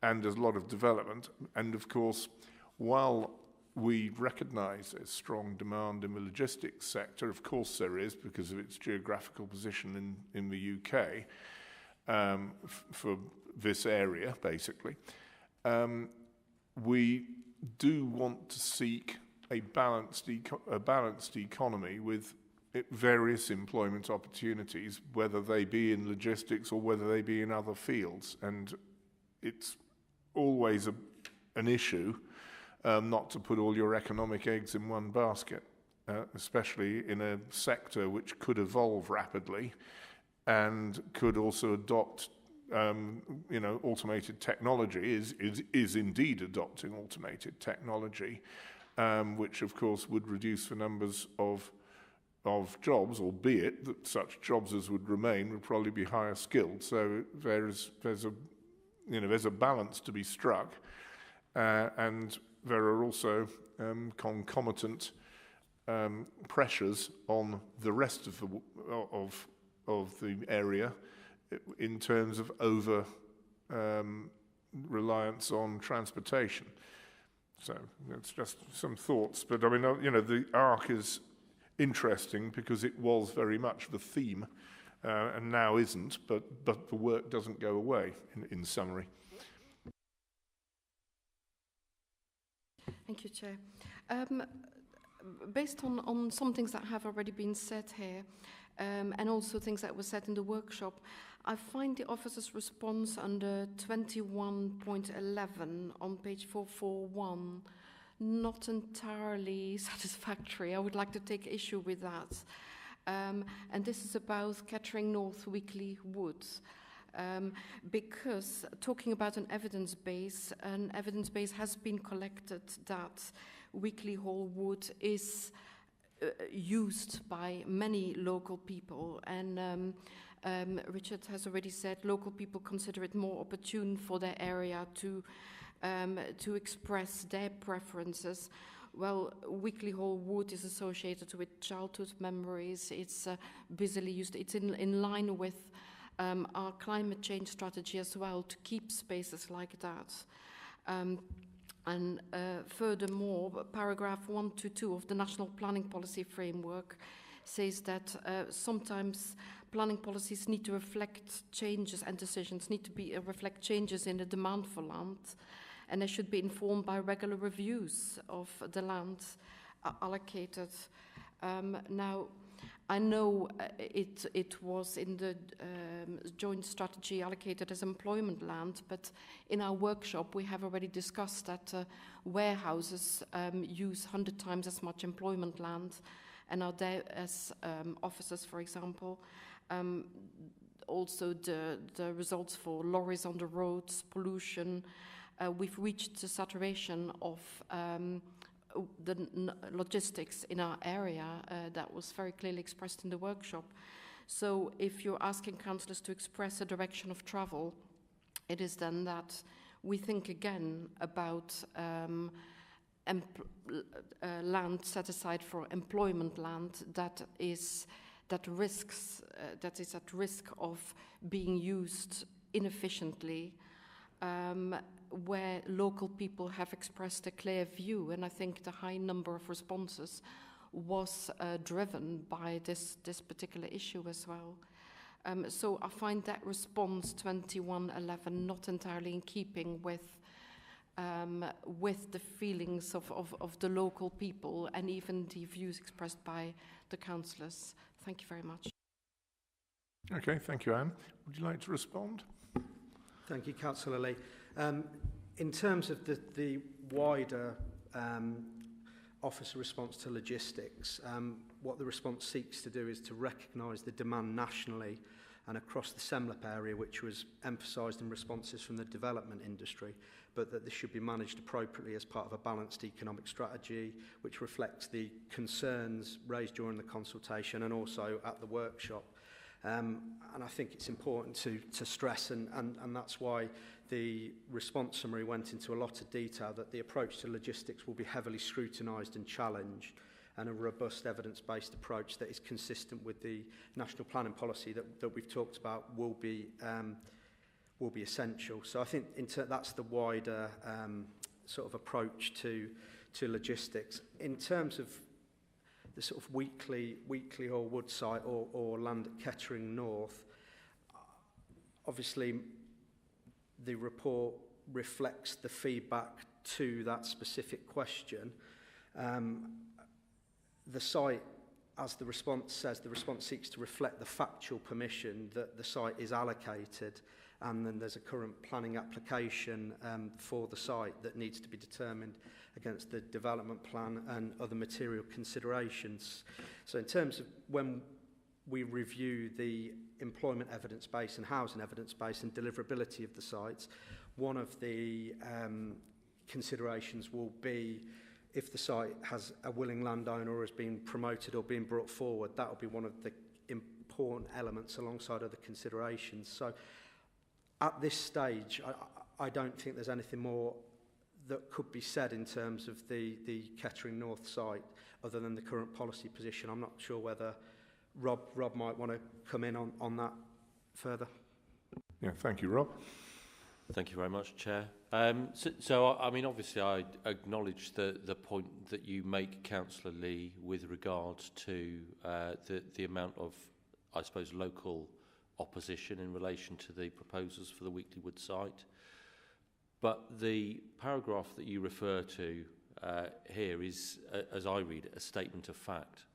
and there's a lot of development. And of course, while we recognise a strong demand in the logistics sector, of course there is, because of its geographical position in the UK, for this area, basically. We do want to seek a balanced economy with various employment opportunities, whether they be in logistics or whether they be in other fields. And it's always an issue not to put all your economic eggs in one basket, especially in a sector which could evolve rapidly and could also adopt, automated technology, is indeed adopting automated technology, which of course would reduce the numbers of jobs, albeit that such jobs as would remain would probably be higher skilled. So there's a balance to be struck, and there are also concomitant pressures on the rest of the area in terms of over reliance on transportation. So it's just some thoughts. But I mean, the ARC is interesting because it was very much the theme, and now isn't. But the work doesn't go away. In summary. Thank you, Chair. Based on some things that have already been said here, and also things that were said in the workshop, I find the officer's response under 21.11 on page 441 not entirely satisfactory. I would like to take issue with that. And this is about Kettering North Weekly Woods. Because talking about an evidence base has been collected that Weekly Hall wood is used by many local people, and Richard has already said local people consider it more opportune for their area to express their preferences. Well, Weekly Hall wood is associated with childhood memories. It's busily used. It's in line with our climate change strategy as well, to keep spaces like that. And furthermore, paragraph 122 of the National Planning Policy Framework says that sometimes planning policies need to reflect changes, and decisions need to reflect changes in the demand for land, and they should be informed by regular reviews of the land allocated. Now, I know it was in the joint strategy allocated as employment land, but in our workshop we have already discussed that warehouses use 100 times as much employment land and are there as offices, for example. Also the results for lorries on the roads, pollution. We've reached the saturation of the logistics in our area that was very clearly expressed in the workshop. So if you're asking councillors to express a direction of travel, it is then that we think again about land set aside for employment land that is at risk of being used inefficiently, where local people have expressed a clear view, and I think the high number of responses was driven by this particular issue as well. So I find that response 2111 not entirely in keeping with the feelings of the local people and even the views expressed by the councillors. Thank you very much. Okay, thank you, Anne. Would you like to respond? Thank you, Councillor Lee. In terms of the wider officer response to logistics, what the response seeks to do is to recognise the demand nationally and across the SEMLEP area, which was emphasised in responses from the development industry, but that this should be managed appropriately as part of a balanced economic strategy, which reflects the concerns raised during the consultation and also at the workshop. And I think it's important to stress, and that's why the response summary went into a lot of detail, that the approach to logistics will be heavily scrutinised and challenged, and a robust evidence-based approach that is consistent with the national planning policy that we've talked about will be essential. So I think that's the wider sort of approach to logistics. In terms of the sort of weekly or wood site or land at Kettering North, obviously the report reflects the feedback to that specific question. The site, as the response says, the response seeks to reflect the factual permission that the site is allocated, and then there's a current planning application for the site that needs to be determined against the development plan and other material considerations. So in terms of when we review the employment evidence base and housing evidence base and deliverability of the sites, one of the considerations will be if the site has a willing landowner or is being promoted or being brought forward. That will be one of the important elements alongside other considerations. So at this stage, I don't think there's anything more that could be said in terms of the Kettering North site other than the current policy position. I'm not sure whether Rob might want to come in on that further. Yeah, thank you, Rob. Thank you very much, Chair. So I mean, obviously, I acknowledge the point that you make, Councillor Lee, with regard to the amount of, I suppose, local opposition in relation to the proposals for the Weekly Wood site. But the paragraph that you refer to here is, as I read it, a statement of fact,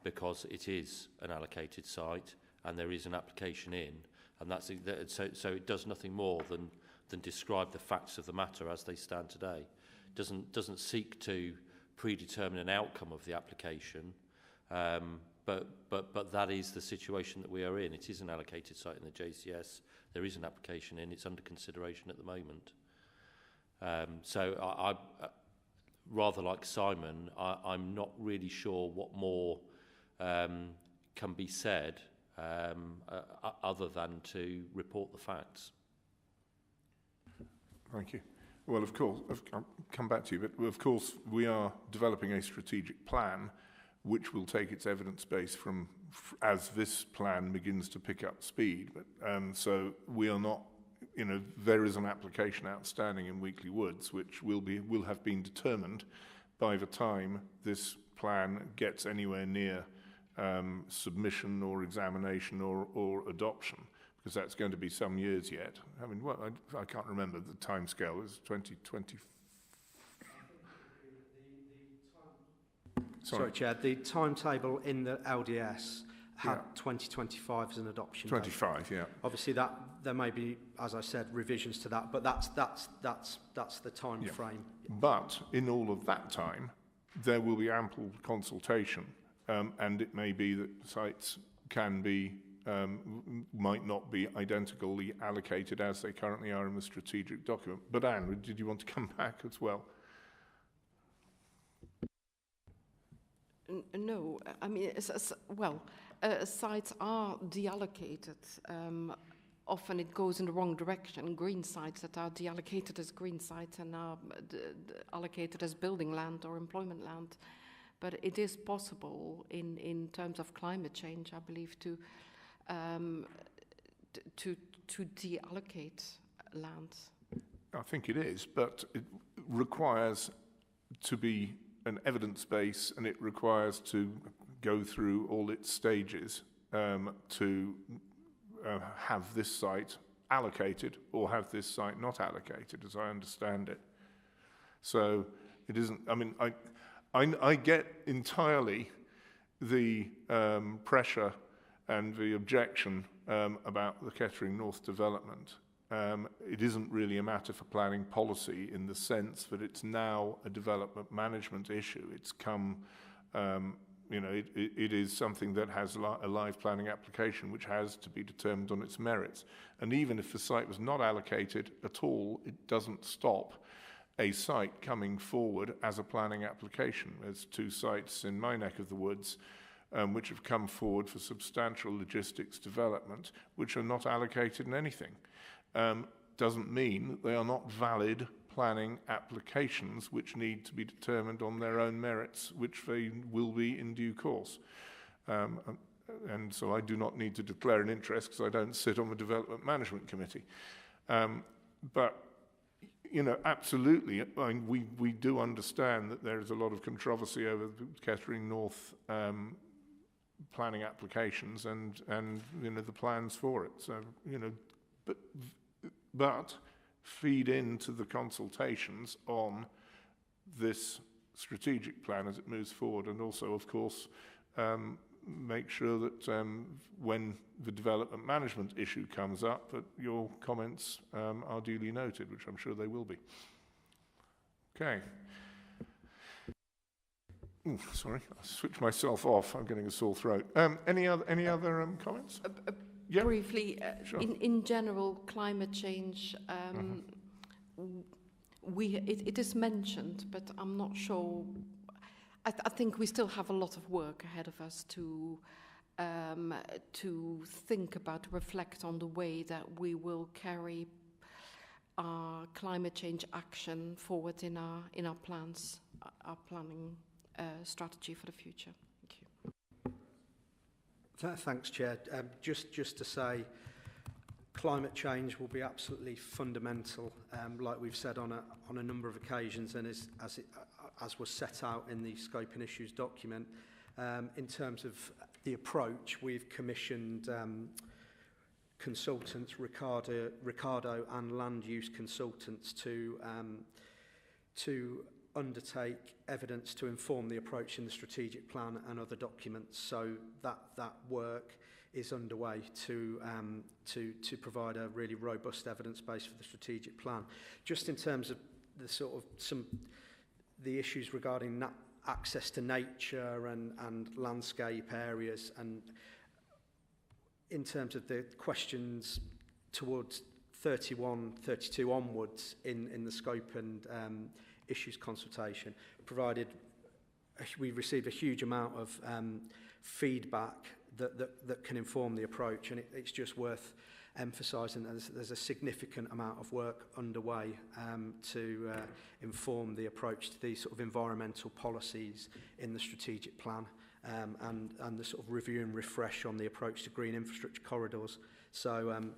because it is an allocated site and there is an application in, and that's so it does nothing more than describe the facts of the matter as they stand today. Doesn't seek to predetermine an outcome of the application, but that is the situation that we are in. It is an allocated site in the JCS. There is an application in. It's under consideration at the moment. So I rather like Simon, I'm not really sure what more can be said other than to report the facts. Thank you. Well, of course, I'll come back to you, but of course we are developing a strategic plan which will take its evidence base from as this plan begins to pick up speed. But so we are not, you know, there is an application outstanding in Weekly Woods which will have been determined by the time this plan gets anywhere near submission or examination or adoption, because that's going to be some years yet. I mean, well, I can't remember the timescale. Is 2020? Sorry, Chair. The timetable in the LDS had 2025 as an adoption. 25, yeah. Obviously, that there may be, as I said, revisions to that, but that's the time frame. But in all of that time, there will be ample consultation, and it may be that sites can be might not be identically allocated as they currently are in the strategic document. But Anne, did you want to come back as well? No, I mean, sites are deallocated. Often it goes in the wrong direction. Green sites that are deallocated as green sites and are allocated as building land or employment land. But it is possible in terms of climate change, I believe, to deallocate land. I think it is, but it requires to be an evidence base, and it requires to go through all its stages to have this site allocated or have this site not allocated, as I understand it. So it isn't, I mean, I get entirely the pressure and the objection about the Kettering North development. It isn't really a matter for planning policy in the sense that it's now a development management issue. It's come, you know, it is something that has a live planning application which has to be determined on its merits. And even if the site was not allocated at all, it doesn't stop a site coming forward as a planning application. There's 2 sites in my neck of the woods which have come forward for substantial logistics development, which are not allocated in anything. Doesn't mean that they are not valid planning applications which need to be determined on their own merits, which they will be in due course. And so I do not need to declare an interest because I don't sit on the Development Management Committee. But, you know, absolutely, I mean, we do understand that there is a lot of controversy over the Kettering North planning applications and you know, the plans for it. So, you know, but feed into the consultations on this strategic plan as it moves forward, and also, of course, make sure that when the development management issue comes up, that your comments are duly noted, which I'm sure they will be. Okay. Ooh, sorry, I switched myself off. I'm getting a sore throat. Any other comments? Yeah. Briefly, sure. in general, climate change, it is mentioned, but I'm not sure. I think we still have a lot of work ahead of us to think about, reflect on the way that we will carry our climate change action forward in our plans, our planning strategy for the future. Thanks, Chair. Just to say, climate change will be absolutely fundamental, like we've said on a number of occasions, and as was set out in the Scope and Issues document. In terms of the approach, we've commissioned consultants, Ricardo and land use consultants, to undertake evidence to inform the approach in the strategic plan and other documents. So that work is underway to provide a really robust evidence base for the strategic plan. Just in terms of the sort of the issues regarding access to nature and landscape areas. And in terms of the questions towards 31, 32 onwards in the scope and issues consultation, we received a huge amount of feedback that can inform the approach, and it's just worth emphasising that there's a significant amount of work underway to inform the approach to these sort of environmental policies in the strategic plan, and the sort of review and refresh on the approach to green infrastructure corridors. So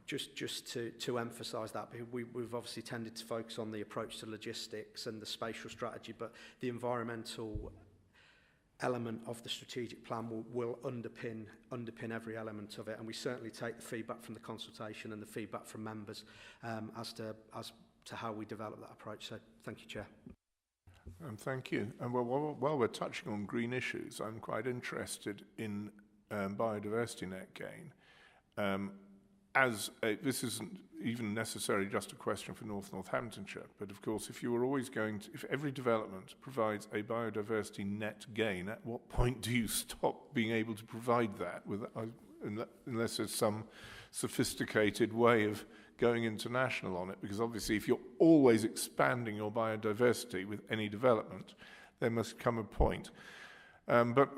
just to emphasise that, we've obviously tended to focus on the approach to logistics and the spatial strategy, but the environmental element of the strategic plan will underpin every element of it, and we certainly take the feedback from the consultation and the feedback from members as to how we develop that approach. So thank you, Chair. Thank you. And while we're touching on green issues, I'm quite interested in biodiversity net gain. This isn't even necessarily just a question for North Northamptonshire, but of course, if every development provides a biodiversity net gain, at what point do you stop being able to provide that unless there's some sophisticated way of going international on it? Because obviously, if you're always expanding your biodiversity with any development, there must come a point. But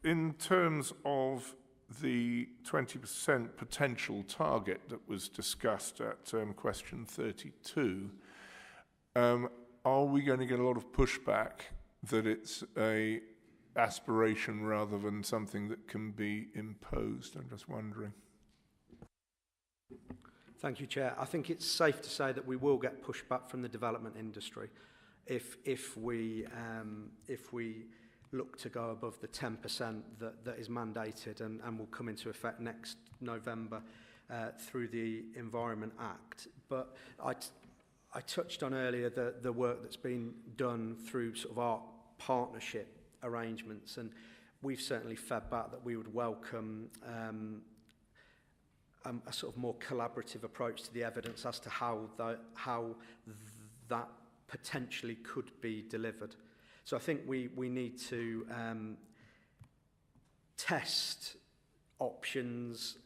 in terms of the 20% potential target that was discussed at question 32, are we going to get a lot of pushback that it's a aspiration rather than something that can be imposed? I'm just wondering. Thank you, Chair. I think it's safe to say that we will get pushback from the development industry if we look to go above the 10% that is mandated and will come into effect next November through the Environment Act. But I touched on earlier the work that's been done through sort of our partnership arrangements, and we've certainly fed back that we would welcome a sort of more collaborative approach to the evidence as to how that potentially could be delivered. So I think we need to test options,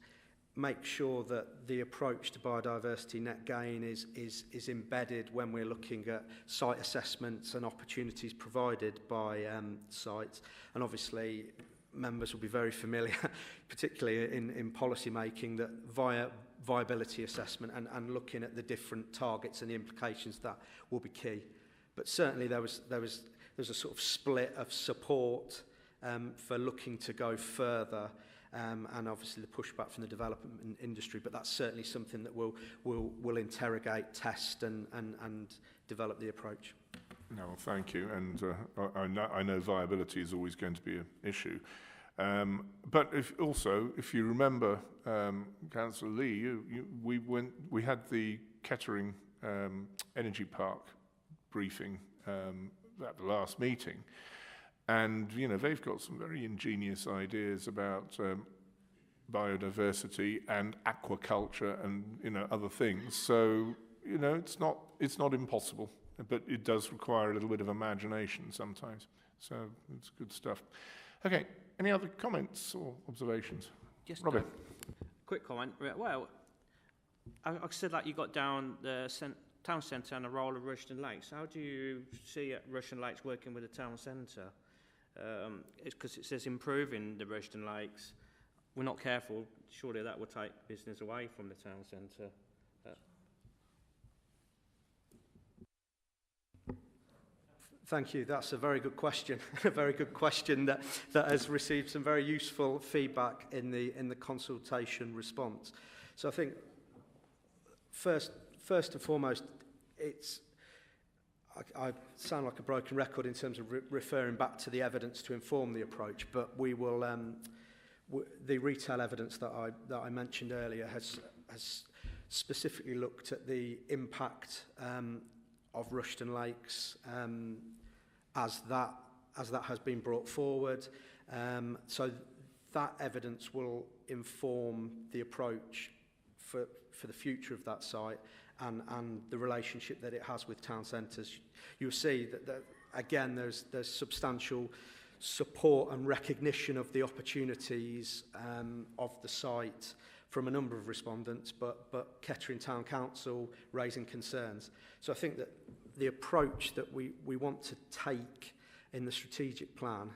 make sure that the approach to biodiversity net gain is embedded when we're looking at site assessments and opportunities provided by sites. And obviously, members will be very familiar, particularly in policy making, that via viability assessment and looking at the different targets and the implications that will be key. But certainly there's a sort of split of support for looking to go further, and obviously the pushback from the development industry. But that's certainly something that we'll interrogate, test, and develop the approach. No, well, thank you. And I know viability is always going to be an issue. But if you remember, Councillor Lee, we had the Kettering Energy Park briefing at the last meeting, and they've got some very ingenious ideas about biodiversity and aquaculture and other things. So it's not impossible, but it does require a little bit of imagination sometimes. So it's good stuff. Okay, any other comments or observations? Just Robin. a quick comment. Well, I said that you got down the town centre and the role of Rushden Lakes. How do you see Rushden Lakes working with the town centre? It's because it says improving the Rushden Lakes. We're not careful, surely that will take business away from the town centre. Thank you. That's a very good question. A very good question that has received some very useful feedback in the consultation response. So I think first and foremost, I sound like a broken record in terms of referring back to the evidence to inform the approach, but we will. The retail evidence that I mentioned earlier has specifically looked at the impact of Rushden Lakes as that has been brought forward. So that evidence will inform the approach for the future of that site and the relationship that it has with town centres. You'll see that again, there's substantial support and recognition of the opportunities of the site from a number of respondents, but Kettering Town Council raising concerns. So I think that the approach that we want to take in the strategic plan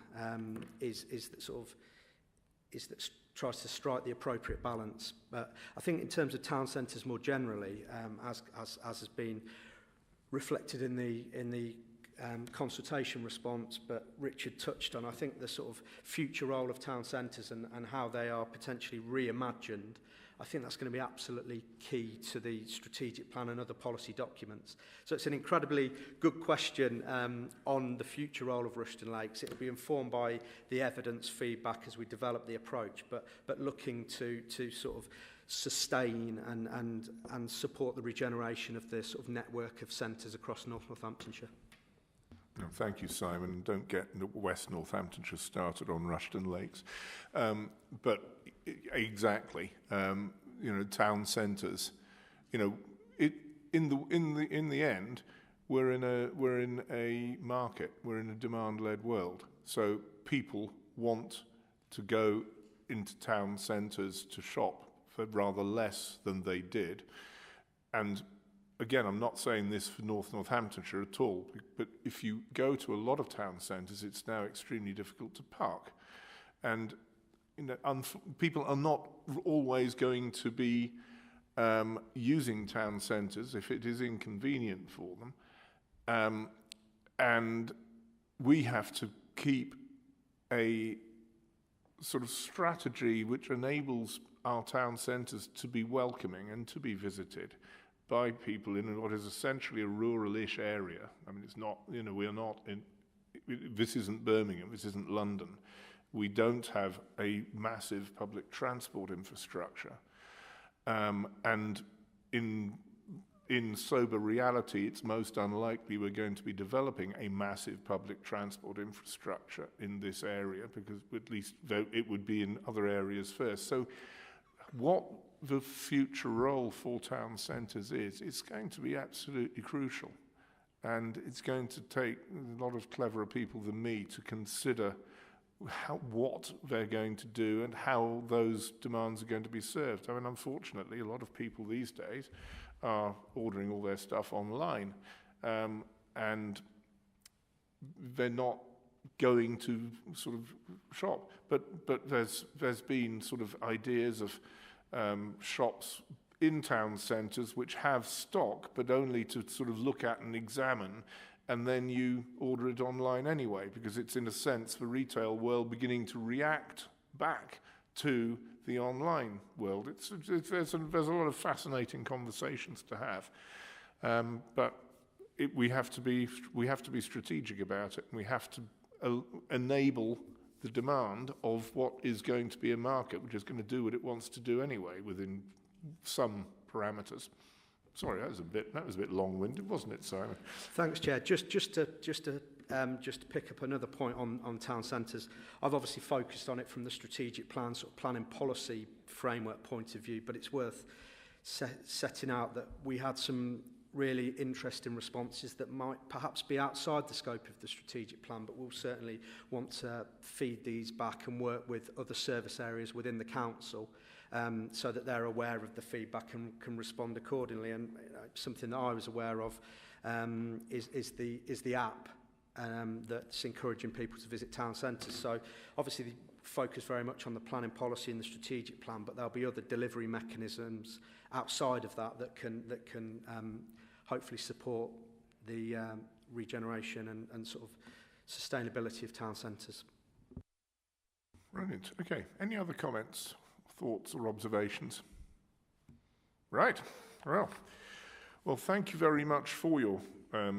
is that tries to strike the appropriate balance. But I think in terms of town centres more generally, as has been reflected in the consultation response, but Richard touched on, I think the sort of future role of town centres and how they are potentially reimagined, I think that's going to be absolutely key to the strategic plan and other policy documents. So it's an incredibly good question on the future role of Rushden Lakes. It will be informed by the evidence feedback as we develop the approach, but looking to sort of sustain and support the regeneration of the sort of network of centres across North Northamptonshire. Thank you, Simon. Don't get West Northamptonshire started on Rushden Lakes, but exactly, town centres. In the end, we're in a market. We're in a demand-led world. So people want to go into town centres to shop for rather less than they did, and again, I'm not saying this for North Northamptonshire at all, but if you go to a lot of town centres, it's now extremely difficult to park. And people are not always going to be using town centres if it is inconvenient for them. And we have to keep a sort of strategy which enables our town centres to be welcoming and to be visited by people in what is essentially a rural-ish area. I mean, it's not, we are not in, this isn't Birmingham, this isn't London. We don't have a massive public transport infrastructure. And in sober reality, it's most unlikely we're going to be developing a massive public transport infrastructure in this area, because at least it would be in other areas first. So what the future role for town centres is, it's going to be absolutely crucial. And it's going to take a lot of cleverer people than me to consider what they're going to do and how those demands are going to be served. I mean, unfortunately, a lot of people these days are ordering all their stuff online, and they're not going to sort of shop. But there's been sort of ideas of shops in town centres which have stock, but only to sort of look at and examine, and then you order it online anyway, because it's in a sense the retail world beginning to react back to the online world. There's a lot of fascinating conversations to have, but we have to be strategic about it, and we have to enable the demand of what is going to be a market which is going to do what it wants to do anyway within some parameters. Sorry, that was a bit long-winded, wasn't it, Simon? Thanks, Chair. Just to pick up another point on town centres, I've obviously focused on it from the strategic plan, sort of planning policy framework point of view, but it's worth setting out that we had some really interesting responses that might perhaps be outside the scope of the strategic plan, but we'll certainly want to feed these back and work with other service areas within the council, so that they're aware of the feedback and can respond accordingly. And something that I was aware of is the app that's encouraging people to visit town centres. So obviously the focus very much on the planning policy and the strategic plan, but there'll be other delivery mechanisms outside of that can hopefully support the regeneration and sort of sustainability of town centres. Brilliant. Okay. Any other comments, thoughts or observations? Right. Well, thank you very much for your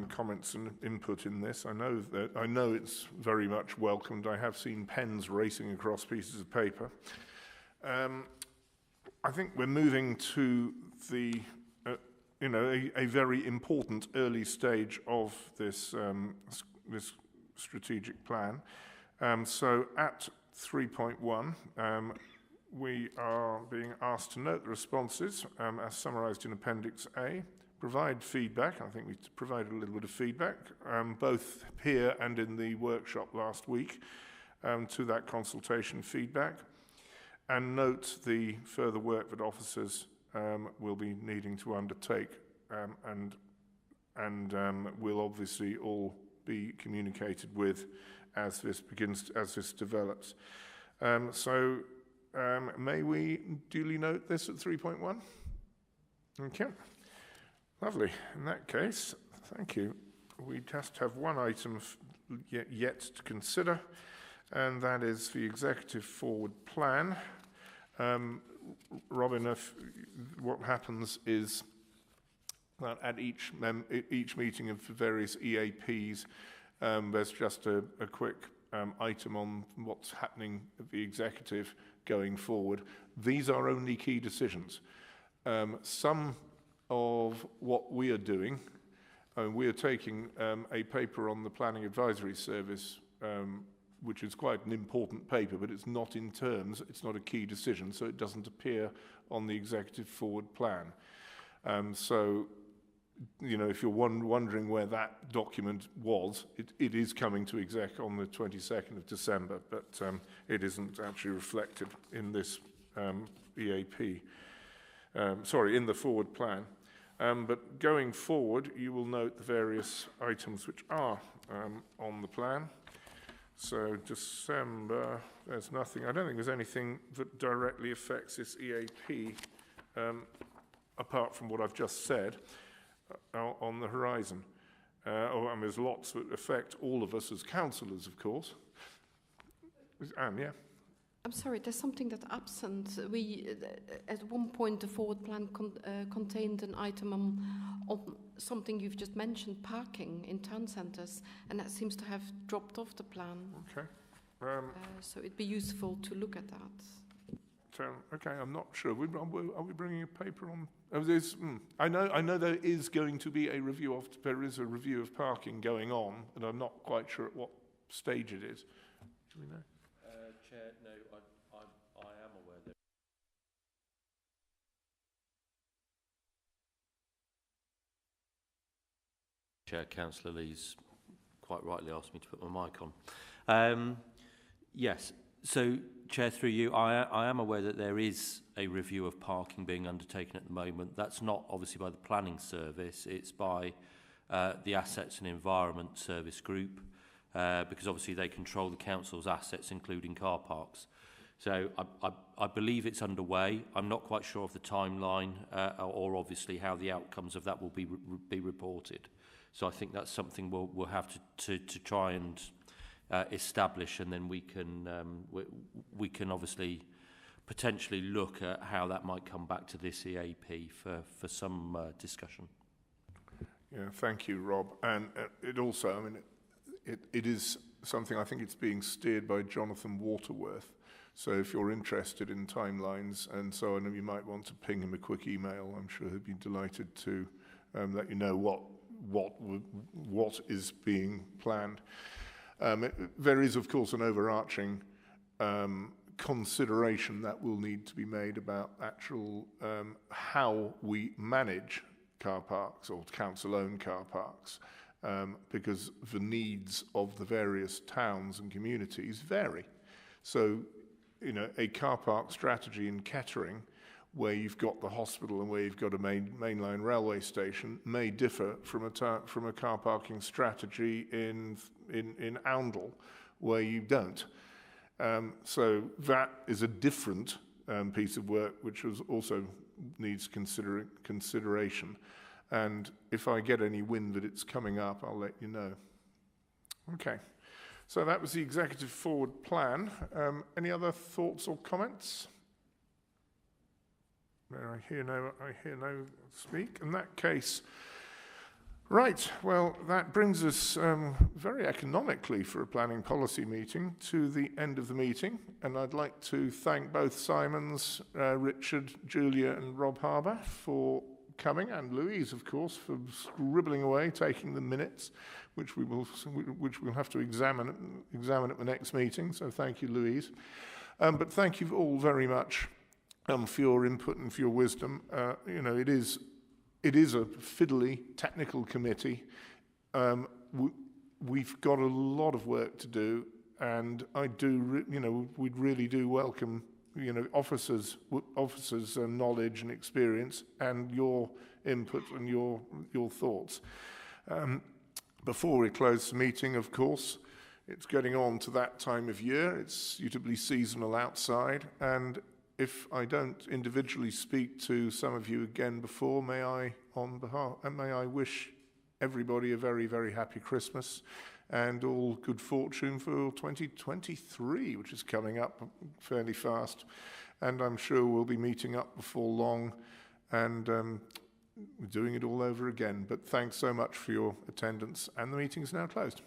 comments and input in this. I know it's very much welcomed. I have seen pens racing across pieces of paper. I think we're moving to the a very important early stage of this this strategic plan. So at 3.1, we are being asked to note the responses as summarised in Appendix A, provide feedback. I think we provided a little bit of feedback, both here and in the workshop last week, to that consultation feedback, and note the further work that officers will be needing to undertake, and will obviously all be communicated with as this develops. May we duly note this at 3.1? Okay. Lovely. In that case, thank you. We just have one item yet to consider, and that is the executive forward plan. Robin, what happens is that at each meeting of the various EAPs, there's just a quick item on what's happening at the executive going forward. These are only key decisions. Some of what we are doing, we are taking a paper on the Planning Advisory Service, which is quite an important paper, but it's not in terms, it's not a key decision, so it doesn't appear on the executive forward plan. So, you know, if you're wondering where that document was, it is coming to exec on the 22nd of December, but it isn't actually reflected in this EAP. In the forward plan. But going forward, you will note the various items which are on the plan. So December, there's nothing. I don't think there's anything that directly affects this EAP, apart from what I've just said, on the horizon. And there's lots that affect all of us as councillors, of course. Anne, yeah? I'm sorry, there's something that's absent. We, at one point, the forward plan contained an item on something you've just mentioned, parking in town centres, and that seems to have dropped off the plan. Okay. So it'd be useful to look at that. Okay, I'm not sure. Are we bringing a paper on? Oh, I know there is going to be a review of. There is a review of parking going on, and I'm not quite sure at what stage it is. Do we know? Chair, no, I am aware that. Chair, Councillor Lee's quite rightly asked me to put my mic on. Yes, so Chair, through you, I am aware that there is a review of parking being undertaken at the moment. That's not obviously by the planning service, it's by the Assets and Environment Service Group, because obviously they control the council's assets, including car parks. So I believe it's underway. I'm not quite sure of the timeline or obviously how the outcomes of that will be reported. So I think that's something we'll have to try and establish, and then we can obviously potentially look at how that might come back to this EAP for some discussion. Yeah, thank you, Rob. And it also, I mean, it is something, I think it's being steered by Jonathan Waterworth. So if you're interested in timelines and so on, you might want to ping him a quick email. I'm sure he'd be delighted to let you know what is being planned. There is, of course, an overarching consideration that will need to be made about actual how we manage car parks or council-owned car parks, because the needs of the various towns and communities vary. So, you know, a car park strategy in Kettering, where you've got the hospital and where you've got a mainline railway station, may differ from a car parking strategy in Oundle, where you don't. So that is a different piece of work, which also needs consideration. And if I get any wind that it's coming up, I'll let you know. Okay. So that was the executive forward plan. Any other thoughts or comments? I hear no speak. In that case, right, well, that brings us very economically for a planning policy meeting to the end of the meeting. And I'd like to thank both Simons, Richard, Julia and Rob Harbour for coming, and Louise, of course, for scribbling away, taking the minutes, which we'll have to examine at the next meeting. So thank you, Louise. But thank you all very much for your input and for your wisdom. You know, it is it is a fiddly technical committee. We've got a lot of work to do, and we'd really do welcome, officers' knowledge and experience, and your input and your thoughts. Before we close the meeting, of course, it's getting on to that time of year. It's suitably seasonal outside, and if I don't individually speak to some of you again before, may I wish everybody a very, very happy Christmas and all good fortune for 2023, which is coming up fairly fast. And I'm sure we'll be meeting up before long and doing it all over again. But thanks so much for your attendance, and the meeting's now closed.